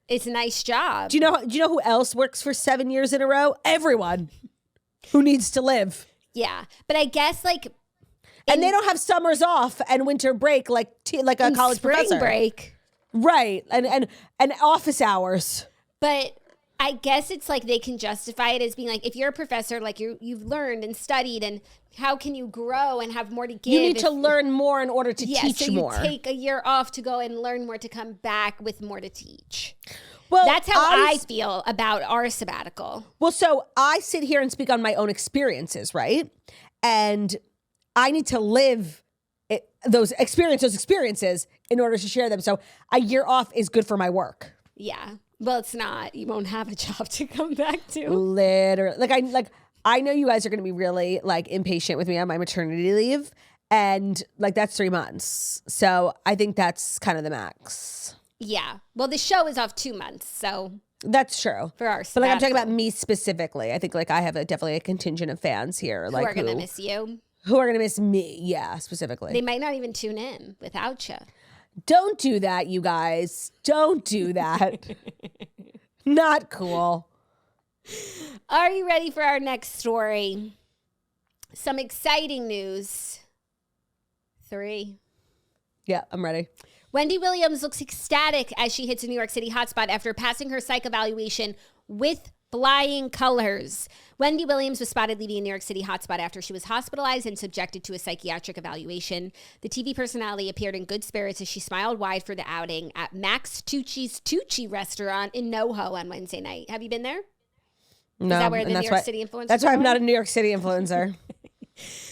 It's a nice job. Do you know who else works for 7 years in a row? Everyone who needs to live. Yeah. But I guess like, and they don't have summers off and winter break like a college spring professor. break. Right. And office hours. But I guess it's like they can justify it as being like, if you're a professor, like you've learned and studied, and how can you grow and have more to give? You need to learn more in order to teach so more. You take a year off to go and learn more to come back with more to teach. Well, that's how I feel about our sabbatical. Well, so I sit here and speak on my own experiences, right? And I need to live those experiences in order to share them. So a year off is good for my work. Yeah. Well, it's not. You won't have a job to come back to. Literally. I know you guys are going to be really like impatient with me on my maternity leave, and like that's 3 months. So I think that's kind of the max. Yeah. Well, the show is off 2 months, so that's true. For our but like I'm talking about me specifically. I think like I have definitely a contingent of fans here, like who are going to miss you. Who are going to miss me? Yeah, specifically. They might not even tune in without you. Don't do that, you guys. Don't do that. Not cool. Are you ready for our next story? Some exciting news. 3. Yeah, I'm ready. Wendy Williams looks ecstatic as she hits a New York City hotspot after passing her psych evaluation with flying colors. Wendy Williams was spotted leaving a New York City hotspot after she was hospitalized and subjected to a psychiatric evaluation. The TV personality appeared in good spirits as she smiled wide for the outing at Max Tucci's Tucci restaurant in NoHo on Wednesday night. Have you been there? No. Is that where the New York City influencer? That's why I'm not a New York City influencer.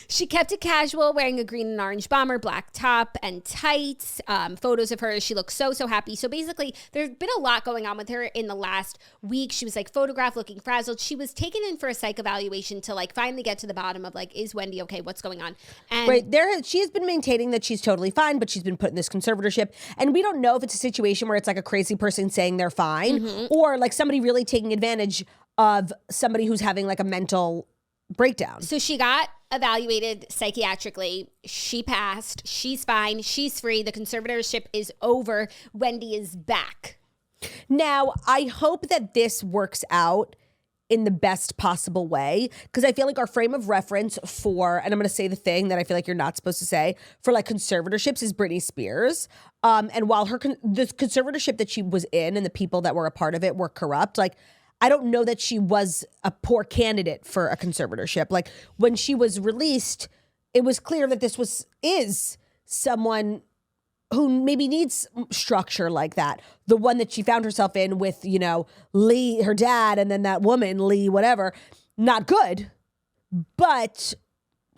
She kept it casual, wearing a green and orange bomber, black top, and tights. Photos of her, she looks so happy. So basically, there's been a lot going on with her in the last week. She was like photographed looking frazzled. She was taken in for a psych evaluation to like finally get to the bottom of like, is Wendy okay? What's going on? And right, she has been maintaining that she's totally fine, but she's been put in this conservatorship. And we don't know if it's a situation where it's like a crazy person saying they're fine, or like somebody really taking advantage of somebody who's having like a mental breakdown. So she got evaluated psychiatrically. She passed. She's fine. She's free. The conservatorship is over. Wendy is back. Now, I hope that this works out in the best possible way, because I feel like our frame of reference for, and I'm going to say the thing that I feel like you're not supposed to say, for like conservatorships is Britney Spears. And while the conservatorship that she was in and the people that were a part of it were corrupt, like I don't know that she was a poor candidate for a conservatorship. Like when she was released, it was clear that this is someone who maybe needs structure like that. The one that she found herself in with, Lee, her dad, and then that woman, Lee, whatever, not good. But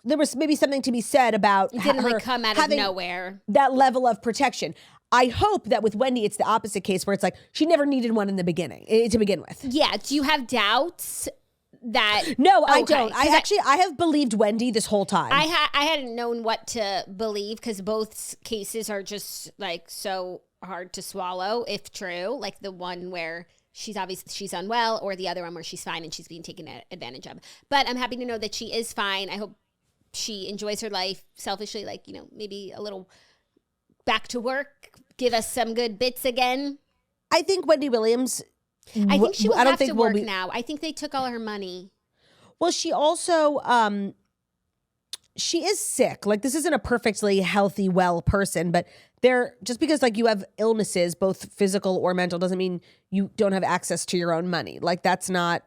there was maybe something to be said about it didn't like come out of nowhere. That level of protection. I hope that with Wendy, it's the opposite case where it's like she never needed one in the beginning to begin with. Yeah. Do you have doubts that? No, I don't. I have believed Wendy this whole time. I hadn't known what to believe because both cases are just like so hard to swallow if true. Like the one where she's unwell, or the other one where she's fine and she's being taken advantage of. But I'm happy to know that she is fine. I hope she enjoys her life selfishly, like, maybe a little back to work, give us some good bits again. I think Wendy Williams, I think she will have to work now. I think they took all her money. Well, she also, she is sick. Like this isn't a perfectly healthy, well person, but just because like you have illnesses, both physical or mental, doesn't mean you don't have access to your own money. Like it's not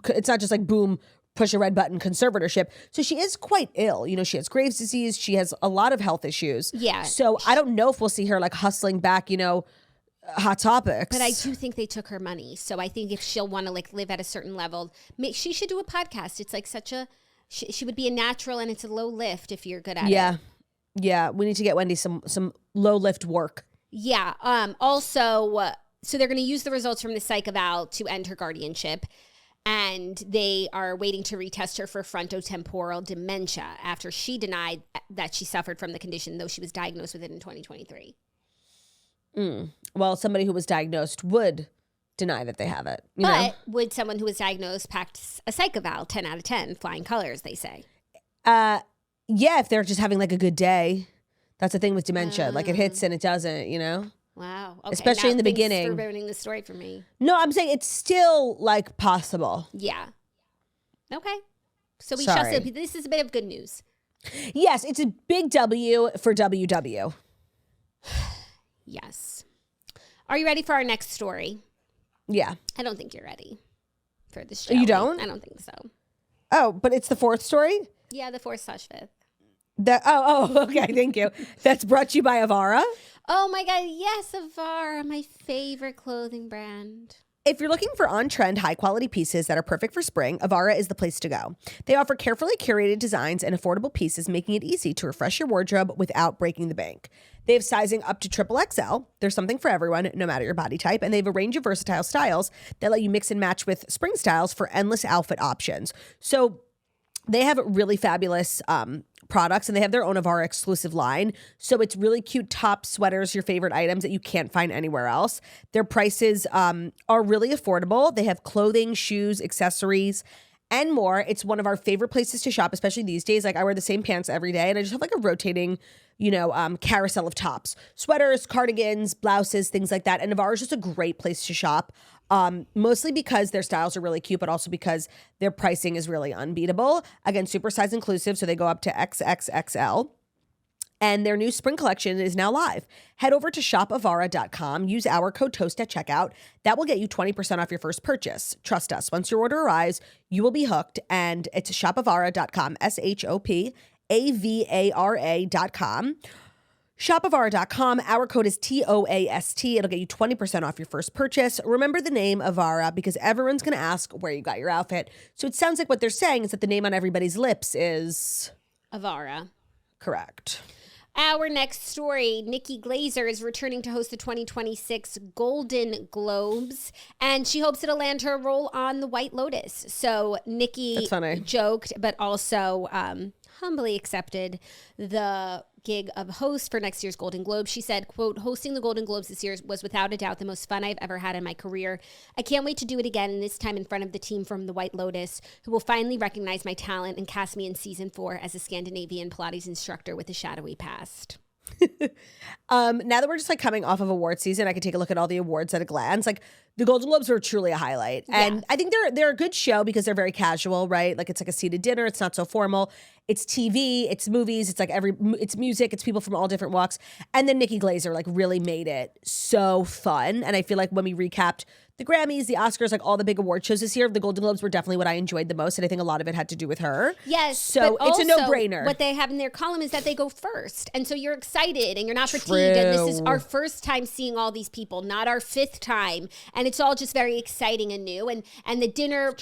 just like boom, push a red button conservatorship. So she is quite ill. She has Graves' disease. She has a lot of health issues. Yeah. So I don't know if we'll see her like hustling back, Hot Topics. But I do think they took her money. So I think if she'll want to like live at a certain level, she should do a podcast. It's like she would be a natural, and it's a low lift if you're good at it. Yeah. We need to get Wendy some low lift work. Yeah. Also, so they're going to use the results from the psych eval to end her guardianship. And they are waiting to retest her for frontotemporal dementia after she denied that she suffered from the condition, though she was diagnosed with it in 2023. Well, somebody who was diagnosed would deny that they have it. You know? But would someone who was diagnosed pack a psych eval 10 out of 10, flying colors, they say? Yeah, if they're just having like a good day. That's the thing with dementia. Like it hits and it doesn't, you know? Wow. Okay. Especially now in the thanks beginning. for ruining the story for me. No, I'm saying it's still like possible. Yeah. Okay. So we Sorry. shall see. This is a bit of good news. Yes, it's a big W for WW. Yes. Are you ready for our next story? Yeah. I don't think you're ready for this show. You don't? I don't think so. Oh, but it's the fourth story? Yeah, the 4/5th. Okay, thank you. That's brought to you by Avara. Oh my God, yes, Avara, my favorite clothing brand. If you're looking for on-trend, high-quality pieces that are perfect for spring, Avara is the place to go. They offer carefully curated designs and affordable pieces, making it easy to refresh your wardrobe without breaking the bank. They have sizing up to XXL. There's something for everyone, no matter your body type, and they have a range of versatile styles that let you mix and match with spring styles for endless outfit options. So they have really fabulous products, and they have their own Avara exclusive line. So it's really cute tops, sweaters, your favorite items that you can't find anywhere else. Their prices are really affordable. They have clothing, shoes, accessories, and more. It's one of our favorite places to shop, especially these days. Like I wear the same pants every day, and I just have like a rotating, carousel of tops, sweaters, cardigans, blouses, things like that. And Avara is just a great place to shop. Mostly because their styles are really cute, but also because their pricing is really unbeatable. Again, super size inclusive, so they go up to XXXL. And their new spring collection is now live. Head over to shopavara.com. Use our code TOAST at checkout. That will get you 20% off your first purchase. Trust us. Once your order arrives, you will be hooked. And it's shopavara.com, SHOPAVARA.com. Shopavara.com. Our code is TOAST. It'll get you 20% off your first purchase. Remember the name Avara because everyone's going to ask where you got your outfit. So it sounds like what they're saying is that the name on everybody's lips is Avara. Correct. Our next story, Nikki Glaser is returning to host the 2026 Golden Globes, and she hopes it'll land her role on The White Lotus. So Nikki joked, but also humbly accepted the gig of host for next year's Golden Globes. She said, quote, hosting the Golden Globes this year was without a doubt the most fun I've ever had in my career. I can't wait to do it again, and this time in front of the team from The White Lotus, who will finally recognize my talent and cast me in season 4 as a Scandinavian Pilates instructor with a shadowy past. Now that we're just like coming off of award season, I can take a look at all the awards at a glance. Like the Golden Globes were truly a highlight. And I think they're a good show because they're very casual, right? Like it's like a seated dinner. It's not so formal. It's TV, it's movies, it's like it's music, it's people from all different walks. And then Nikki Glaser like really made it so fun. And I feel like when we recapped the Grammys, the Oscars, like all the big award shows this year, the Golden Globes were definitely what I enjoyed the most. And I think a lot of it had to do with her. Yes. So it's a no-brainer. What they have in their column is that they go first. And so you're excited and you're not fatigued. And this is our first time seeing all these people, not our 5th time. And it's all just very exciting and new. And the dinner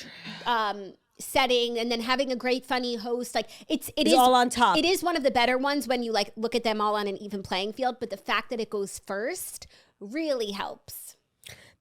setting and then having a great funny host, like it is all on top. It is one of the better ones when you like look at them all on an even playing field. But the fact that it goes first really helps.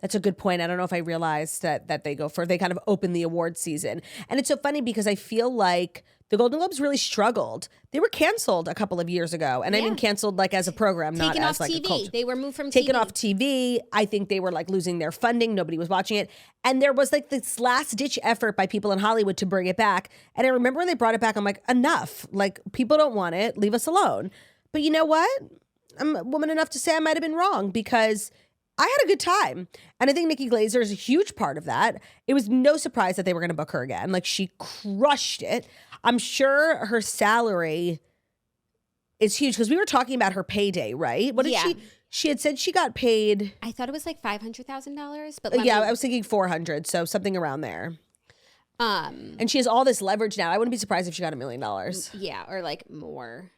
That's a good point. I don't know if I realized that they go for, they kind of open the award season. And it's so funny because I feel like the Golden Globes really struggled. They were canceled a couple of years ago. And I mean canceled like as a program, not as like TV. a culture. They were moved from taken TV. off TV. I think they were like losing their funding. Nobody was watching it. And there was like this last ditch effort by people in Hollywood to bring it back. And I remember when they brought it back, I'm like, enough. Like people don't want it. Leave us alone. But you know what? I'm a woman enough to say I might have been wrong because I had a good time. And I think Nikki Glaser is a huge part of that. It was no surprise that they were going to book her again. Like she crushed it. I'm sure her salary is huge because we were talking about her payday, right? What did she had said she got paid. I thought it was like $500,000, but I was thinking 400, so something around there. And she has all this leverage now. I wouldn't be surprised if she got $1 million. Yeah, or like more.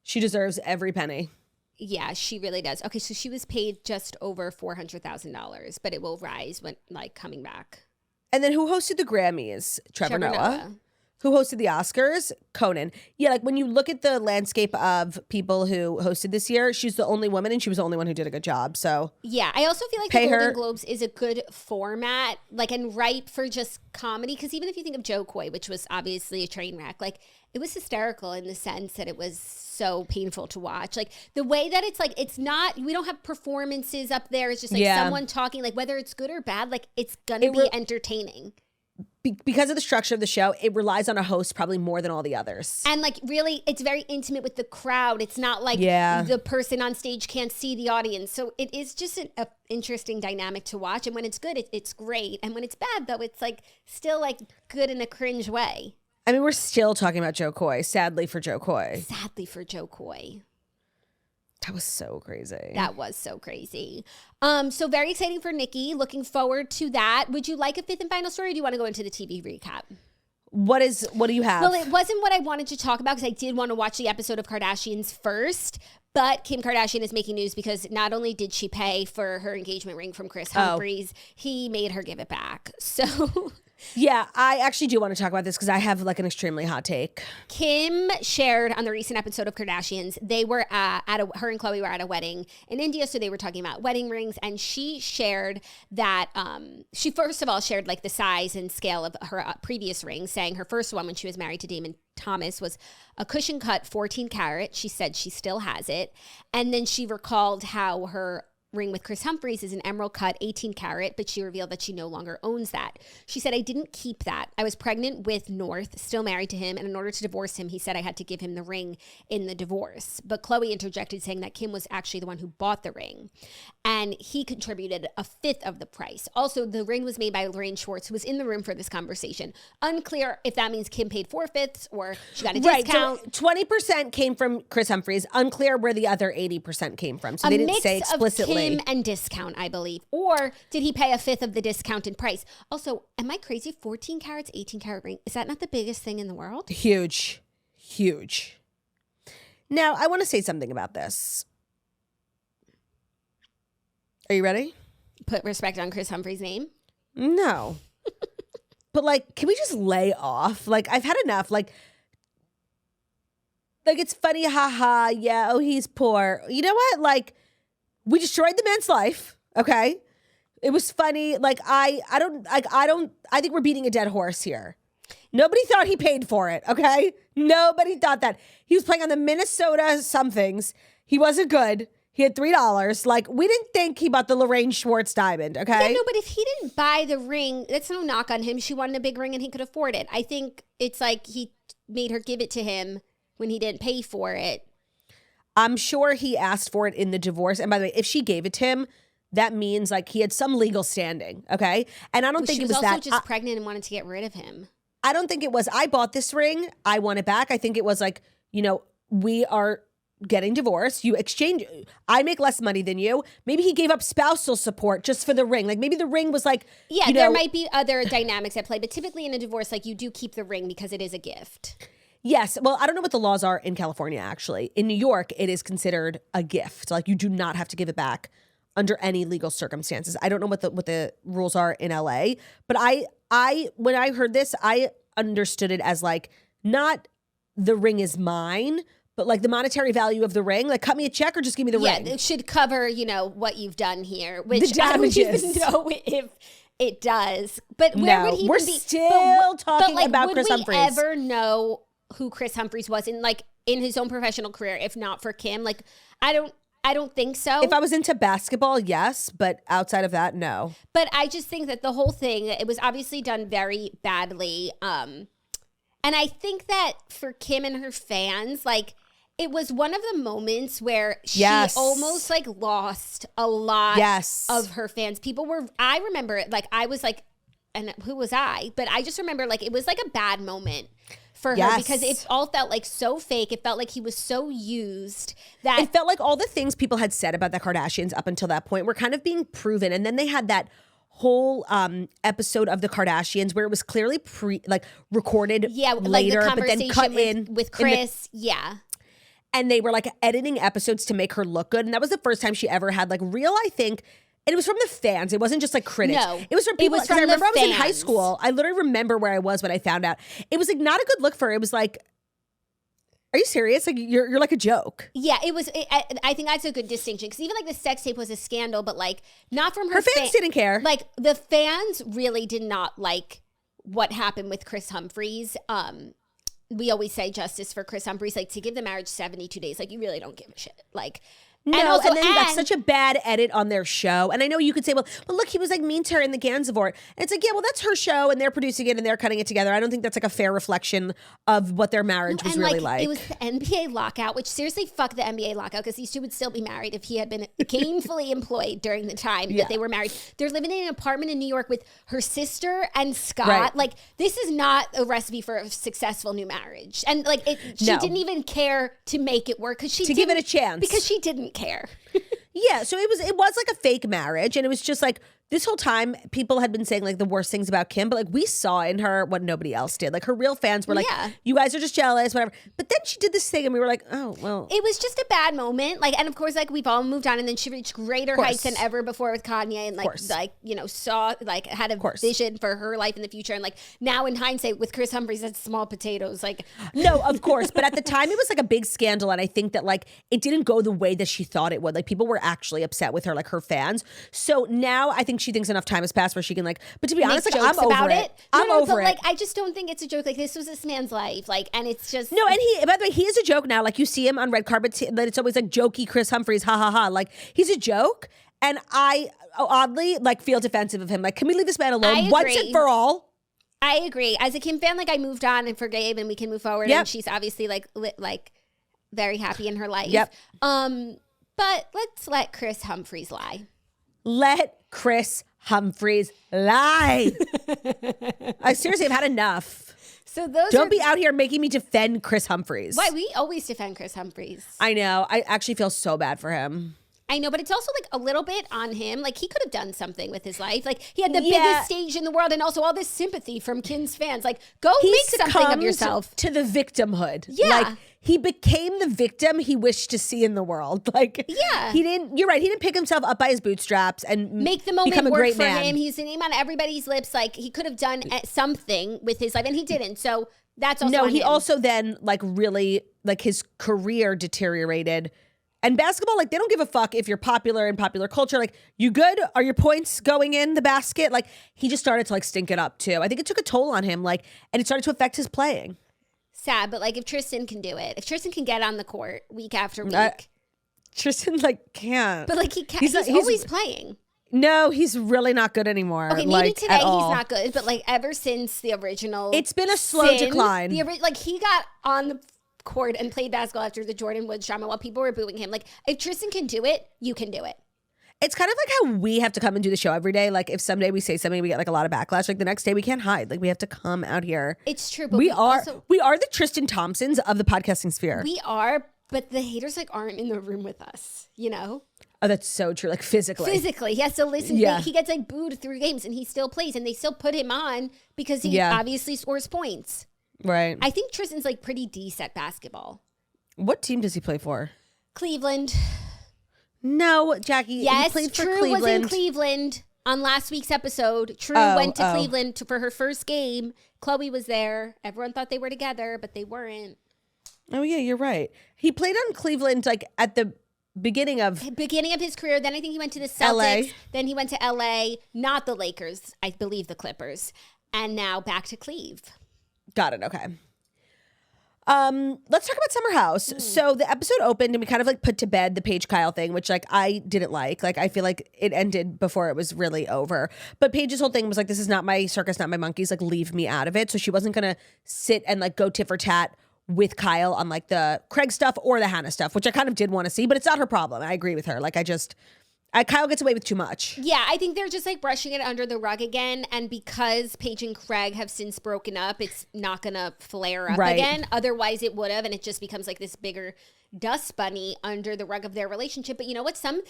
She deserves every penny. Yeah, she really does. Okay, so she was paid just over $400,000, but it will rise when like coming back. And then who hosted the Grammys? Trevor Noah. Who hosted the Oscars? Conan. Yeah, like when you look at the landscape of people who hosted this year, she's the only woman and she was the only one who did a good job. So yeah, I also feel like the Golden Globes is a good format, like, and ripe for just comedy. Because even if you think of Joe Coy, which was obviously a train wreck, like it was hysterical in the sense that it was so painful to watch. Like the way that it's like, it's not, we don't have performances up there. It's just like someone talking, like whether it's good or bad, like it's gonna be entertaining. Because of the structure of the show, it relies on a host probably more than all the others. And like really, it's very intimate with the crowd. It's not like the person on stage can't see the audience. So it is just an interesting dynamic to watch. And when it's good, it's great. And when it's bad, though, it's like still like good in a cringe way. I mean, we're still talking about Joe Coy. Sadly for Joe Coy. Sadly for Joe Coy. That was so crazy. That was so crazy. So very exciting for Nikki. Looking forward to that. Would you like a fifth and final story, or do you want to go into the TV recap? What do you have? Well, it wasn't what I wanted to talk about because I did want to watch the episode of Kardashians first. But Kim Kardashian is making news because not only did she pay for her engagement ring from Kris Humphries, he made her give it back. So... Yeah, I actually do want to talk about this because I have like an extremely hot take. Kim shared on the recent episode of Kardashians, they were her and Khloe were at a wedding in India, so they were talking about wedding rings, and she shared that she first of all shared like the size and scale of her previous ring, saying her first one when she was married to Damon Thomas was a cushion cut 14 karat. She said she still has it, and then she recalled how her ring with Kris Humphries is an emerald cut 18 karat, but she revealed that she no longer owns that. She said, I didn't keep that. I was pregnant with North, still married to him, and in order to divorce him, he said I had to give him the ring in the divorce. But Khloe interjected saying that Kim was actually the one who bought the ring, and he contributed a fifth of the price. Also, the ring was made by Lorraine Schwartz, who was in the room for this conversation. Unclear if that means Kim paid 4/5 or she got a discount. So 20% came from Kris Humphries. Unclear where the other 80% came from. So they didn't say explicitly. Kim and discount, I believe. Or did he pay a fifth of the discounted price? Also, am I crazy? 14 carats, 18 karat ring. Is that not the biggest thing in the world? Huge. Huge. Now, I want to say something about this. Are you ready? Put respect on Kris Humphries' name? No. But like, can we just lay off? Like, I've had enough. Like it's funny, haha, yeah, oh, he's poor. You know what? Like, we destroyed the man's life, okay? It was funny. Like, I think we're beating a dead horse here. Nobody thought he paid for it, okay? Nobody thought that. He was playing on the Minnesota somethings. He wasn't good. He had $3. Like, we didn't think he bought the Lorraine Schwartz diamond, okay? Yeah, no, but if he didn't buy the ring, that's no knock on him. She wanted a big ring and he could afford it. I think it's like he made her give it to him when he didn't pay for it. I'm sure he asked for it in the divorce. And by the way, if she gave it to him, that means like he had some legal standing, okay? And I don't think it was that. She was also just pregnant and wanted to get rid of him. I don't think it was, I bought this ring, I want it back. I think it was like, you know, we are getting divorced. You exchange, I make less money than you. Maybe he gave up spousal support just for the ring. Like maybe the ring was like, yeah, there might be other dynamics at play, but typically in a divorce, like you do keep the ring because it is a gift. Yes. Well, I don't know what the laws are in California, actually. In New York, it is considered a gift. Like you do not have to give it back under any legal circumstances. I don't know what the rules are in LA, but I when I heard this, I understood it as like not the ring is mine, but like the monetary value of the ring, like cut me a check or just give me the ring. Yeah, it should cover, you know, what you've done here, which the damages. I don't even know if it does. But where would he we're even be? Still talking about Kris Humphries. Would we ever know who Kris Humphries was in his own professional career if not for Kim? Like, I don't think so. If I was into basketball, yes, but outside of that, no. But I just think that the whole thing, it was obviously done very badly. And I think that for Kim and her fans, like, it was one of the moments where she almost like lost a lot of her fans. I remember it, like, I was like, and who was I? But I just remember like, it was like a bad moment for her because it all felt like so fake. It felt like he was so used that it felt like all the things people had said about the Kardashians up until that point were kind of being proven. And then they had that whole episode of the Kardashians where it was clearly recorded later, like the but then cut in with Kris. And they were like editing episodes to make her look good. And that was the first time she ever had like real, I think, And it was from the fans. It wasn't just like critics. No, it was from people. it was from I remember the I was in high fans. school. I literally remember where I was when I found out. It was like not a good look for her. It was like, are you serious? Like you're like a joke. Yeah, it was. I think that's a good distinction because even like the sex tape was a scandal, but like not from her. Her fans didn't care. Like the fans really did not like what happened with Kris Humphries. We always say justice for Kris Humphries, like to give the marriage 72 days. Like you really don't give a shit. Like. No, and then you got such a bad edit on their show. And I know you could say, well, look, he was like mean to her in the Gansevoort. And it's like, yeah, well, that's her show and they're producing it and they're cutting it together. I don't think that's like a fair reflection of what their marriage was really like. It was the NBA lockout, which seriously, fuck the NBA lockout because these two would still be married if he had been gainfully employed during the time that they were married. They're living in an apartment in New York with her sister and Scott. Right. Like, this is not a recipe for a successful new marriage. And like, she didn't even care to make it work because she give it a chance. Because she didn't care. Yeah, so it was like a fake marriage, and it was just like this whole time people had been saying like the worst things about Kim, but like we saw in her what nobody else did. Like her real fans were like, you guys are just jealous, whatever. But then she did this thing and we were like, oh, well. It was just a bad moment. Like, and of course, like we've all moved on and then she reached greater heights than ever before with Kanye and like, you know, saw, like had a vision for her life in the future. And like now in hindsight with Kris Humphries, that's small potatoes. Like, no, of course. But at the time it was like a big scandal. And I think that like it didn't go the way that she thought it would. Like people were actually upset with her, like her fans. So now I think she thinks enough time has passed where she can like, but to be honest, like I'm over it. I'm over it. Like I just don't think it's a joke. Like this was this man's life. Like, and it's just no. And he, by the way, he is a joke now. Like you see him on red carpets, that it's always like jokey Kris Humphries, ha ha ha. Like he's a joke, and I oddly like feel defensive of him. Like, can we leave this man alone once and for all? I agree. As a Kim fan, like I moved on and forgave, and we can move forward. And she's obviously like very happy in her life. Yep. But let's let Kris Humphries lie. Let Kris Humphries lie. I seriously have had enough. So those don't be out here making me defend Kris Humphries. Why? We always defend Kris Humphries. I know. I actually feel so bad for him. I know, but it's also like a little bit on him. Like he could have done something with his life. Like he had the biggest stage in the world and also all this sympathy from Kim's fans. Like go make something of yourself. To the victimhood. Yeah. Like he became the victim he wished to see in the world. Like you're right. He didn't pick himself up by his bootstraps and make the moment become a work great for man. him. He's the name on everybody's lips. Like he could have done something with his life and he didn't. So that's also on he him. also then like really like his career deteriorated. And basketball, like, they don't give a fuck if you're popular in popular culture. Like, you good? Are your points going in the basket? Like, he just started to, like, stink it up, too. I think it took a toll on him, like, and it started to affect his playing. Sad, but, like, if Tristan can do it, if Tristan can get on the court week after week. Tristan, like, can't. But, like, he can't. He's always playing. No, he's really not good anymore. Okay, maybe today he's not good, but, like, ever since the original it's been a slow decline. Like, he got on the court and played basketball after the Jordan Woods drama while people were booing him. Like, if Tristan can do it, you can do it. It's kind of like how we have to come and do the show every day. Like, if someday we say something, we get like a lot of backlash. Like the next day, we can't hide. Like, we have to come out here. It's true, but we are the Tristan Thompsons of the podcasting sphere. We are, but the haters like aren't in the room with us. You know. Oh, that's so true. Like physically, he has to listen. Yeah. He gets like booed through games, and he still plays, and they still put him on because he obviously scores points. Right. I think Tristan's like pretty decent at basketball. What team does he play for? Cleveland. No, Jackie. Yes, he played for True Cleveland. was in Cleveland on last week's episode. True went to Cleveland for her first game. Chloe was there. Everyone thought they were together, but they weren't. Oh yeah, you're right. He played on Cleveland like at the beginning of his career. Then I think he went to the Celtics. LA. Then he went to LA, not the Lakers, I believe the Clippers, and now back to Cleve. Got it. Okay. Let's talk about Summer House. So the episode opened and we kind of like put to bed the Paige Kyle thing, which like I didn't like. Like I feel like it ended before it was really over. But Paige's whole thing was like, this is not my circus, not my monkeys. Like leave me out of it. So she wasn't gonna sit and like go tit for tat with Kyle on like the Craig stuff or the Hannah stuff, which I kind of did want to see, but it's not her problem. I agree with her. Like Kyle gets away with too much. Yeah, I think they're just like brushing it under the rug again. And because Paige and Craig have since broken up, it's not going to flare up again. Otherwise it would have. And it just becomes like this bigger dust bunny under the rug of their relationship. But you know what? Some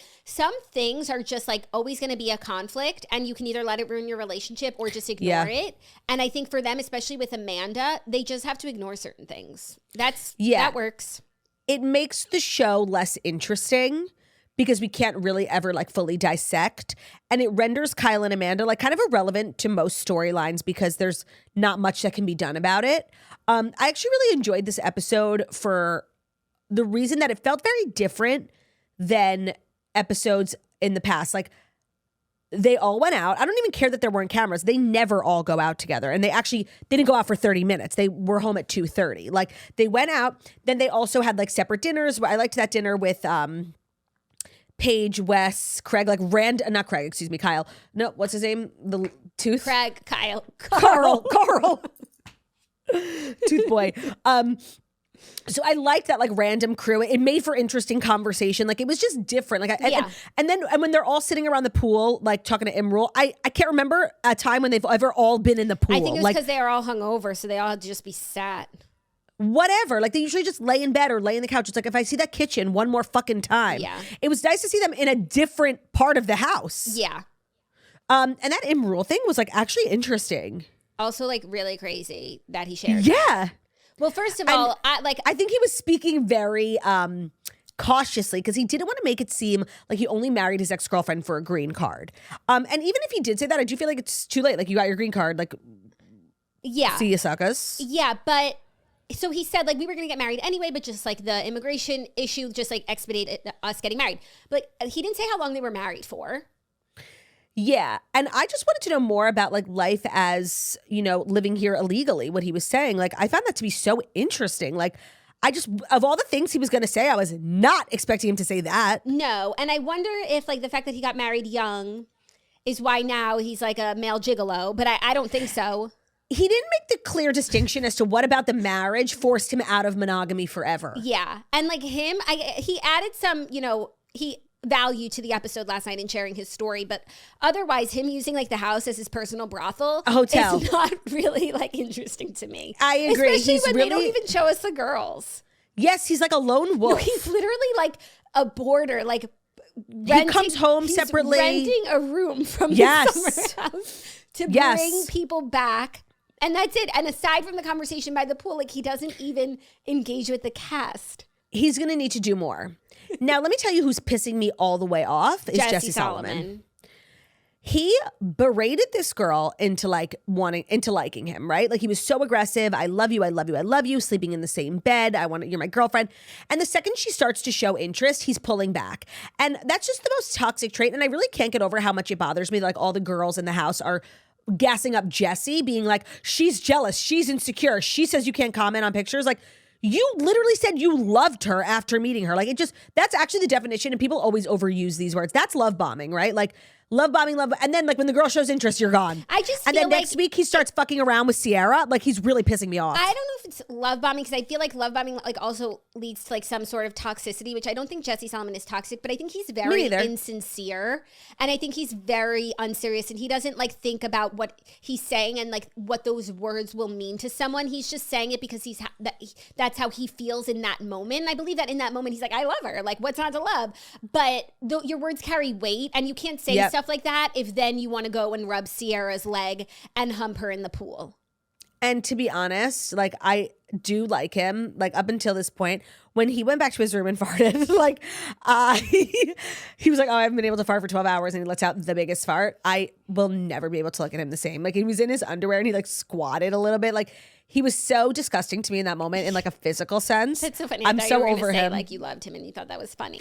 things are just like always going to be a conflict. And you can either let it ruin your relationship or just ignore it. And I think for them, especially with Amanda, they just have to ignore certain things. That works. It makes the show less interesting because we can't really ever like fully dissect. And it renders Kyle and Amanda like kind of irrelevant to most storylines because there's not much that can be done about it. I actually really enjoyed this episode for the reason that it felt very different than episodes in the past. Like, they all went out. I don't even care that there weren't cameras. They never all go out together. And they didn't go out for 30 minutes. They were home at 2:30. Like, they went out. Then they also had like separate dinners. I liked that dinner with Paige, Wes, Craig, like not Craig, excuse me, Kyle. No, what's his name? The tooth? Craig, Kyle. Carl. Tooth boy. So I liked that like random crew. It made for interesting conversation. Like, it was just different. Like, and then when they're all sitting around the pool, like talking to Imrul, I can't remember a time when they've ever all been in the pool. I think it was like, because they were all hungover, so they all had to just be sat. Whatever. Like, they usually just lay in bed or lay in the couch. It's like, if I see that kitchen one more fucking time. Yeah. It was nice to see them in a different part of the house. Yeah. And that Imrul thing was like actually interesting. Also, like, really crazy that he shared. Yeah. Well, first of all, I think he was speaking very cautiously because he didn't want to make it seem like he only married his ex-girlfriend for a green card. And even if he did say that, I do feel like it's too late. Like, you got your green card. Like, yeah. see you, suckers. Yeah, but so he said, like, we were going to get married anyway, but just like the immigration issue just like expedited us getting married. But he didn't say how long they were married for. Yeah. And I just wanted to know more about like life as, you know, living here illegally, what he was saying. Like, I found that to be so interesting. Like, of all the things he was going to say, I was not expecting him to say that. No. And I wonder if like the fact that he got married young is why now he's like a male gigolo, but I don't think so. He didn't make the clear distinction as to what about the marriage forced him out of monogamy forever. Yeah. And like him, he added some, you know, value to the episode last night in sharing his story, but otherwise him using like the house as his personal brothel, a hotel, is not really like interesting to me. I agree. Especially when they don't even show us the girls. Yes, he's like a lone wolf. No, he's literally like a boarder, like he comes home separately, renting a room from the summer house to bring people back. And that's it. And aside from the conversation by the pool, like he doesn't even engage with the cast. He's going to need to do more. Now, let me tell you who's pissing me all the way off is Jesse Solomon. He berated this girl into liking him, right? Like, he was so aggressive. I love you. I love you. I love you. Sleeping in the same bed. You're my girlfriend. And the second she starts to show interest, he's pulling back. And that's just the most toxic trait. And I really can't get over how much it bothers me. Like, all the girls in the house are gassing up Jessie, being like, she's jealous, she's insecure, she says you can't comment on pictures. Like, you literally said you loved her after meeting her. Like, that's actually the definition, and people always overuse these words. That's love bombing, right? Like, love bombing, and then like when the girl shows interest, you're gone. And then next week he starts fucking around with Sierra. Like, he's really pissing me off. I don't know if it's love bombing, because I feel like love bombing like also leads to like some sort of toxicity, which I don't think Jesse Solomon is toxic, but I think he's very insincere, and I think he's very unserious, and he doesn't like think about what he's saying and like what those words will mean to someone. He's just saying it because that's how he feels in that moment. And I believe that in that moment he's like, I love her. Like, what's not to love? But your words carry weight, and you can't say stuff like that if then you want to go and rub Sierra's leg and hump her in the pool. And to be honest, like, I do like him, like, up until this point. When he went back to his room and farted, like, he was like, oh, I haven't been able to fart for 12 hours, and he lets out the biggest fart. I will never be able to look at him the same. Like, he was in his underwear and he like squatted a little bit. Like, he was so disgusting to me in that moment in like a physical sense. It's so funny. I'm so over him. Like, you loved him and you thought that was funny.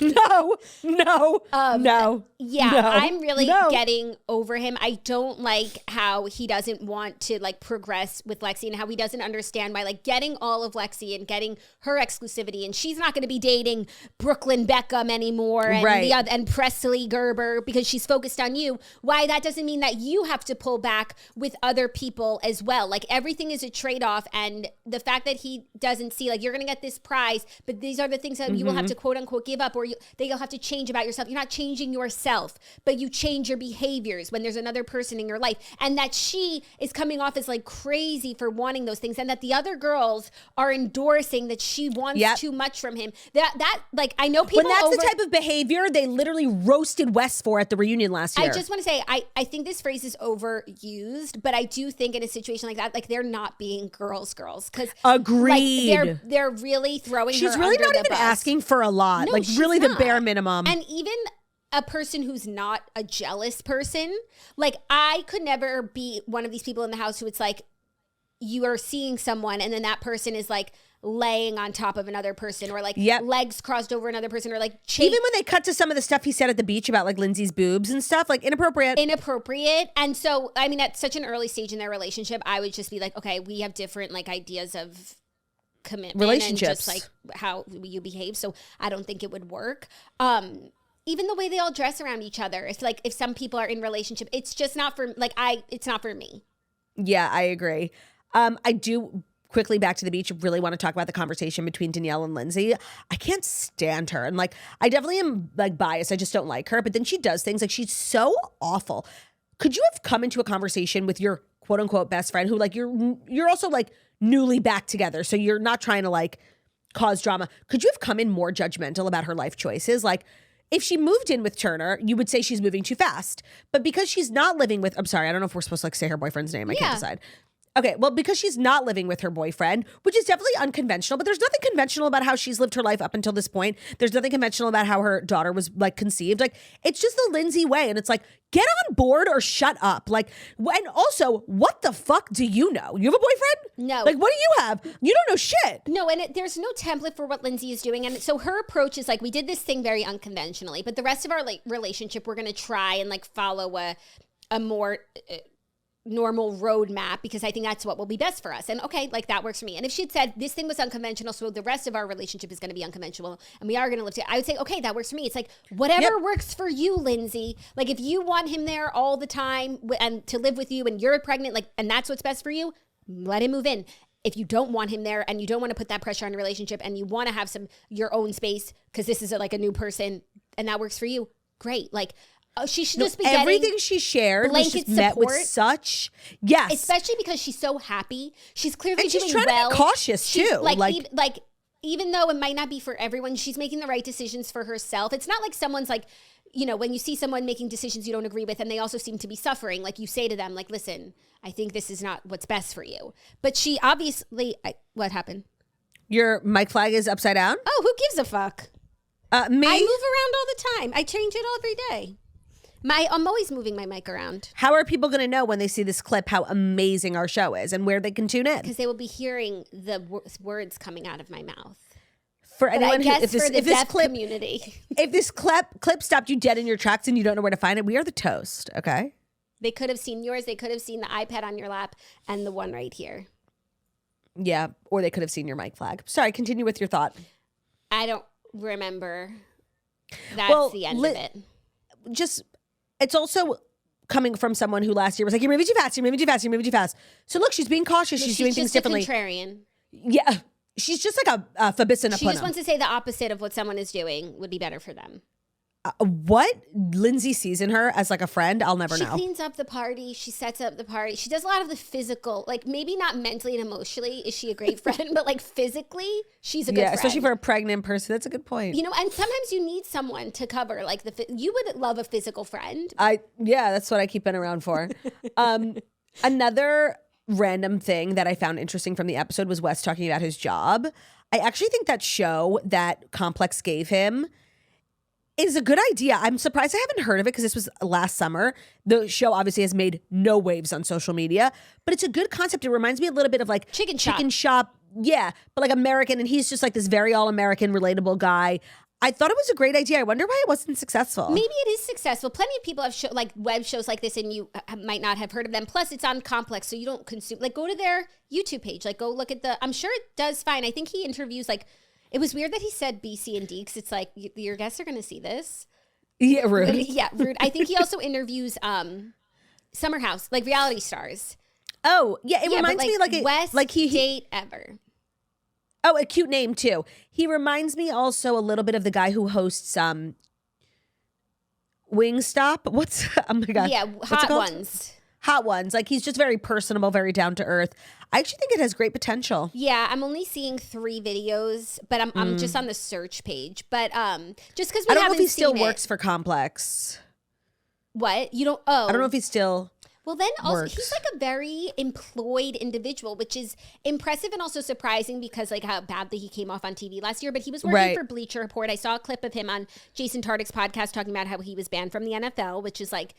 No. Yeah, I'm really getting over him. I don't like how he doesn't want to like progress with Lexi, and how he doesn't understand why like getting all of Lexi and getting her exclusivity, and she's not going to be dating Brooklyn Beckham anymore and and Presley Gerber because she's focused on you. Why that doesn't mean that you have to pull back with other people as well. Like, everything is a trade-off, and the fact that he doesn't see like, you're going to get this prize, but these are the things that you will have to quote unquote give up, or that you'll have to change about yourself. You're not changing yourself, but you change your behaviors when there's another person in your life. And that she is coming off as like crazy for wanting those things, and that the other girls girls are endorsing that she wants too much from him. That like, I know people. When that's the type of behavior they literally roasted Wes for at the reunion last year. I just want to say, I think this phrase is overused, but I do think in a situation like that, like they're not being girls. Because agreed, like, they're really throwing. She's her really under not the even bus. asking for a lot. No, like really the bare minimum. And even a person who's not a jealous person, like I could never be one of these people in the house who it's like you are seeing someone and then that person is like laying on top of another person or like legs crossed over another person or like even when they cut to some of the stuff he said at the beach about like Lindsay's boobs and stuff, like inappropriate. And so I mean at such an early stage in their relationship, I would just be like, okay, we have different like ideas of commitment, relationships, and just like how you behave, so I don't think it would work. Even the way they all dress around each other, it's like if some people are in relationship, it's just not for like it's not for me. Yeah, I agree. I do quickly back to the beach. Really want to talk about the conversation between Danielle and Lindsay. I can't stand her, and like I definitely am like biased. I just don't like her. But then she does things like she's so awful. Could you have come into a conversation with your quote unquote best friend who like you're also like newly back together, so you're not trying to like cause drama? Could you have come in more judgmental about her life choices? Like, if she moved in with Turner, you would say she's moving too fast. But because she's not living with, I'm sorry, I don't know if we're supposed to like say her boyfriend's name. I can't decide. Okay, well, because she's not living with her boyfriend, which is definitely unconventional, but there's nothing conventional about how she's lived her life up until this point. There's nothing conventional about how her daughter was like conceived. Like, it's just the Lindsay way. And it's like, get on board or shut up. Like, and also, what the fuck do you know? You have a boyfriend? No. Like, what do you have? You don't know shit. No, and there's no template for what Lindsay is doing. And so her approach is like, we did this thing very unconventionally, but the rest of our like relationship, we're going to try and like follow a more normal roadmap because I think that's what will be best for us. And okay, like that works for me. And if she'd said this thing was unconventional, so the rest of our relationship is going to be unconventional and we are going to live together, I would say, okay, that works for me. It's like, whatever works for you, Lindsay. Like if you want him there all the time and to live with you and you're pregnant, like, and that's what's best for you, let him move in. If you don't want him there and you don't want to put that pressure on your relationship and you want to have your own space because this is like a new person and that works for you, great. Like, she should just be getting everything she shared was just met with such especially because she's so happy. She's clearly and she's doing trying well. To be cautious too. Like even though it might not be for everyone, she's making the right decisions for herself. It's not like someone's like, you know, when you see someone making decisions you don't agree with and they also seem to be suffering, like you say to them, like, listen, I think this is not what's best for you. But she obviously, what happened? Your mic flag is upside down? Oh, who gives a fuck? Me? I move around all the time. I change it all every day. I'm always moving my mic around. How are people going to know when they see this clip how amazing our show is and where they can tune in? Because they will be hearing the words coming out of my mouth. For anyone who, if this clip, community. If this clip stopped you dead in your tracks and you don't know where to find it, we are the toast, okay? They could have seen yours. They could have seen the iPad on your lap and the one right here. Yeah, or they could have seen your mic flag. Sorry, continue with your thought. I don't remember. That's the end of it. It's also coming from someone who last year was like, you're moving too fast, you're moving too fast, you're moving too fast. So look, she's being cautious. She's doing things differently. She's just a contrarian. Yeah. She's just like a Fabissa She just wants to say the opposite of what someone is doing would be better for them. What Lindsay sees in her as like a friend, I'll never know. She cleans up the party. She sets up the party. She does a lot of the physical, like maybe not mentally and emotionally is she a great friend, but like physically, she's a good friend. Especially for a pregnant person. That's a good point. You know, and sometimes you need someone to cover like you would love a physical friend. That's what I keep been around for. Another random thing that I found interesting from the episode was Wes talking about his job. I actually think that show that Complex gave him is a good idea. I'm surprised I haven't heard of it because this was last summer. The show obviously has made no waves on social media, but it's a good concept. It reminds me a little bit of like Chicken Shop. Yeah, but like American, and he's just like this very all-American, relatable guy. I thought it was a great idea. I wonder why it wasn't successful. Maybe it is successful. Plenty of people have like web shows like this and you might not have heard of them. Plus it's on Complex, so you don't consume, like go to their YouTube page, like go look at I'm sure it does fine. I think he interviews like, it was weird that he said B, C, and D because it's like, your guests are going to see this. Yeah, rude. Yeah, rude. I think he also interviews Summer House, like reality stars. Oh, yeah. It reminds me Best date ever. Oh, a cute name too. He reminds me also a little bit of the guy who hosts Wingstop. Oh my God. Yeah, Hot Ones. hot ones. Like, he's just very personable, very down to earth. I actually think it has great potential. Yeah, I'm only seeing 3 videos, but I'm just on the search page. But just because I don't know if he still works for Complex. What? You don't? Oh, I don't know if he still. Well, then also works. he's like a very employed individual, which is impressive and also surprising because like how badly he came off on TV last year. But he was working for Bleacher Report. I saw a clip of him on Jason Tartick's podcast talking about how he was banned from the NFL, which is like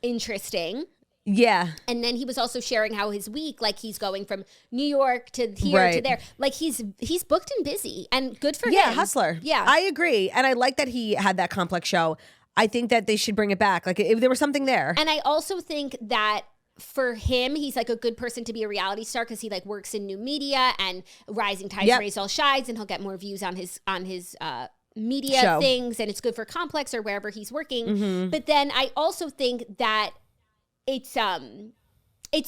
interesting. Yeah. And then he was also sharing how his week, like he's going from New York to here to there. Like he's booked and busy and good for him. Yeah, hustler. Yeah. I agree. And I like that he had that Complex show. I think that they should bring it back. Like, if there was something there. And I also think that for him, he's like a good person to be a reality star because he like works in new media and rising tides raise all tides, and he'll get more views on his media things, and it's good for Complex or wherever he's working. But then I also think that it's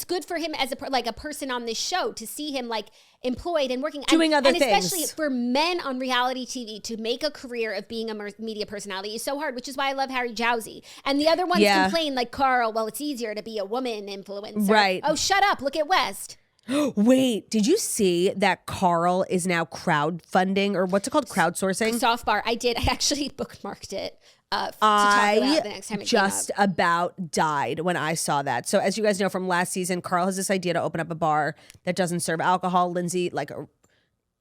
good for him as a person on this show to see him like employed and working, doing other things. Especially for men on reality TV to make a career of being a media personality is so hard, which is why I love Harry Jowsey. And the other ones complain like Carl, well, it's easier to be a woman influencer. Right. Oh, shut up. Look at West. Wait, did you see that Carl is now crowdfunding, or what's it called? Crowdsourcing? Soft bar. I did. I actually bookmarked it. I just about died when I saw that. So as you guys know from last season, Carl has this idea to open up a bar that doesn't serve alcohol. Lindsay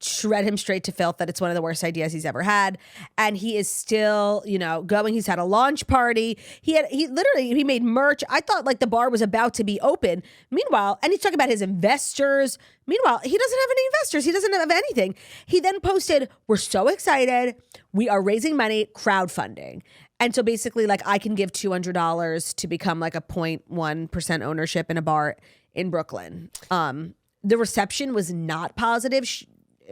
shred him straight to filth that it's one of the worst ideas he's ever had. And he is still, going. He's had a launch party. He made merch. I thought like the bar was about to be open. Meanwhile, and he's talking about his investors. Meanwhile, he doesn't have any investors. He doesn't have anything. He then posted, "We're so excited. We are raising money, crowdfunding." And so basically, like, I can give $200 to become like a 0.1% ownership in a bar in Brooklyn. The reception was not positive,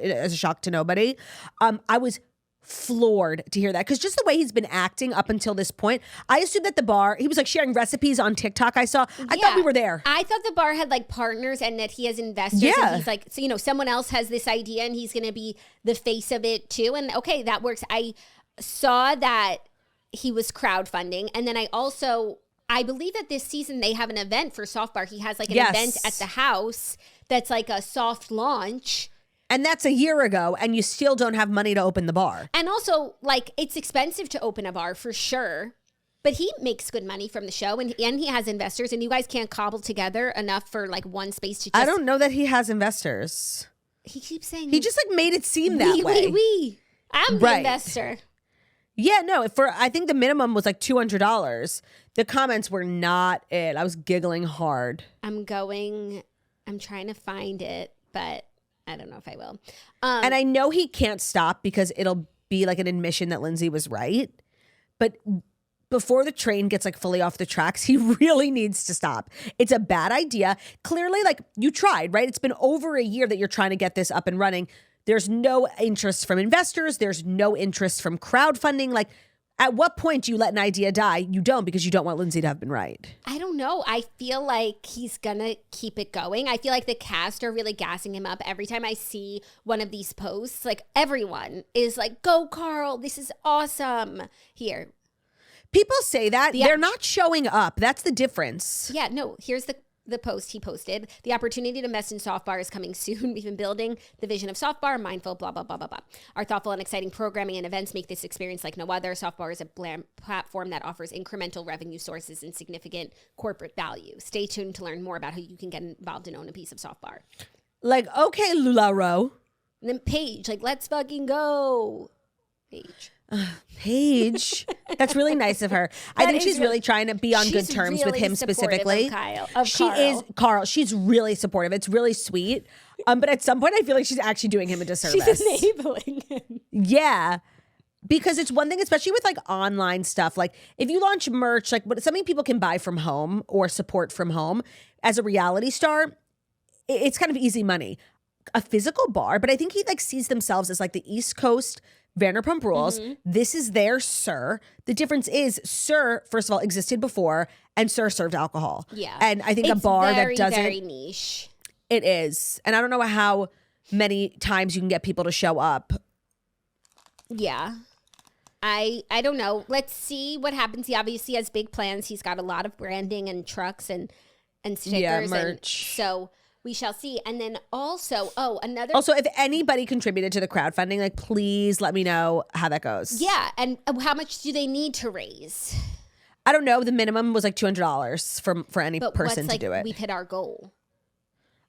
as a shock to nobody. I was floored to hear that, because just the way he's been acting up until this point, I assumed that the bar, he was like sharing recipes on TikTok. I thought we were there. I thought the bar had like partners and that he has investors. Yeah. And he's like, so, someone else has this idea and he's going to be the face of it too. And okay, that works. I saw that he was crowdfunding. And then I believe that this season they have an event for Soft Bar. He has like an event at the house that's like a soft launch. And that's a year ago, and you still don't have money to open the bar. And also, like, it's expensive to open a bar for sure. But he makes good money from the show, and he has investors, and you guys can't cobble together enough for like one space to just... I don't know that he has investors. He keeps saying... He just like made it seem that way. I'm the investor. Yeah, no, I think the minimum was like $200. The comments were not it. I was giggling hard. I'm trying to find it, but I don't know if I will. And I know he can't stop because it'll be like an admission that Lindsay was right. But before the train gets like fully off the tracks, he really needs to stop. It's a bad idea. Clearly, like, you tried, right? It's been over a year that you're trying to get this up and running. There's no interest from investors. There's no interest from crowdfunding. Like, at what point do you let an idea die? You don't, because you don't want Lindsay to have been right. I don't know. I feel like he's gonna keep it going. I feel like the cast are really gassing him up. Every time I see one of these posts, like, everyone is like, "Go, Carl. This is awesome." Here. People say that. They're not showing up. That's the difference. Yeah, no. Here's the post he posted. "The opportunity to invest in Soft Bar is coming soon. We've been building the vision of Soft Bar, mindful, blah, blah, blah, blah, blah. Our thoughtful and exciting programming and events make this experience like no other. Soft Bar is a platform that offers incremental revenue sources and significant corporate value. Stay tuned to learn more about how you can get involved and own a piece of Soft Bar." Like, okay, LuLaRoe. And then Paige, like, "Let's fucking go." Paige. That's really nice of her. I think she's really trying to be on good terms with him specifically. She is, Carl. She's really supportive. It's really sweet. But at some point, I feel like she's actually doing him a disservice. She's enabling him. Yeah. Because it's one thing, especially with like online stuff. Like, if you launch merch, like something people can buy from home or support from home, as a reality star, it's kind of easy money. A physical bar, but I think he like sees themselves as like the East Coast Vanderpump Rules. Mm-hmm. This is their Sir. The difference is Sir, first of all, existed before, and Sir served alcohol. Yeah. And I think a bar that doesn't... very niche. It is. And I don't know how many times you can get people to show up. Yeah. I don't know. Let's see what happens. He obviously has big plans. He's got a lot of branding and trucks and and stickers. Yeah, and merch. so we shall see. And then also, another. Also, if anybody contributed to the crowdfunding, like, please let me know how that goes. Yeah. And how much do they need to raise? I don't know. The minimum was like $200 for any But person what's to do it. We've hit our goal.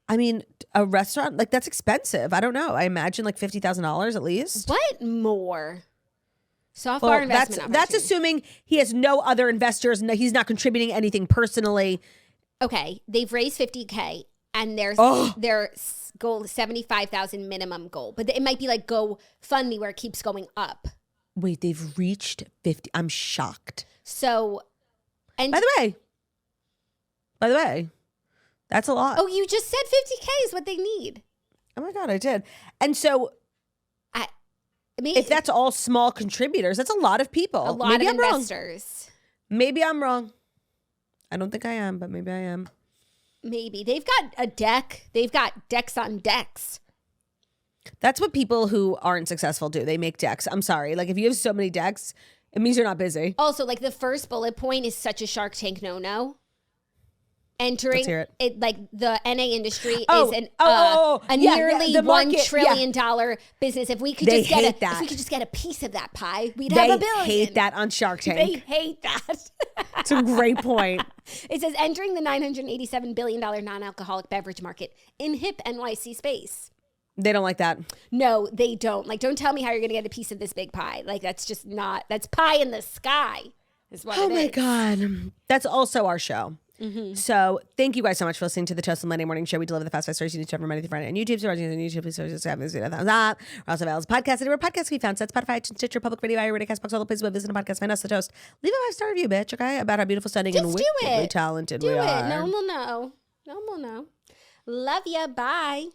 I mean, a restaurant, like, that's expensive. I don't know. I imagine like $50,000 at least. What more? Software Well, investment that's opportunity. assuming he has no other investors. No, he's not contributing anything personally. Okay, they've raised $50K, and their goal is $75,000 minimum goal, but it might be like GoFundMe where it keeps going up. Wait, they've reached 50. I'm shocked. So, and By the way, that's a lot. oh, you just said $50K is what they need. Oh my God, I did. And so I mean, if that's all small contributors, that's a lot of people. a lot Maybe of I'm wrong. investors. Maybe I'm wrong. I don't think I am, but maybe I am. Maybe they've got a deck. They've got decks on decks. That's what people who aren't successful do. They make decks. I'm sorry. Like, if you have so many decks, it means you're not busy. Also, like, the first bullet point is such a Shark Tank no-no. Entering Let's hear it. like the NA industry is Yeah, nearly the $1 market, trillion business. If we could They just get hate that. if we could just get a piece of that pie, we'd They have $1 billion. hate that on Shark They Tank. hate that. It's a great point. It says entering the $987 billion non-alcoholic beverage market in hip NYC space. They don't like that. No, they don't. Like, don't tell me how you're going to get a piece of this big pie. Like, that's just not. That's pie in the sky. Is what Oh it my is. God. That's also our show. Mm-hmm. So thank you guys so much for listening to the Toast and Monday Morning Show. We deliver the fast 5 stories you need to every Monday through Friday on YouTube. So watching us on YouTube, please subscribe to the thumbs up. We're also available as a podcast. Anywhere podcasts can be found. So that's Spotify, iTunes, Stitcher, Public Radio, iRadio, Castbox, all the places where visit a podcast. Find us, The Toast. Leave a 5-star review, bitch, okay? About how beautiful, stunning, and Just do wickedly it. talented Do we it. are. No one will know. No one will know. Love ya. Bye.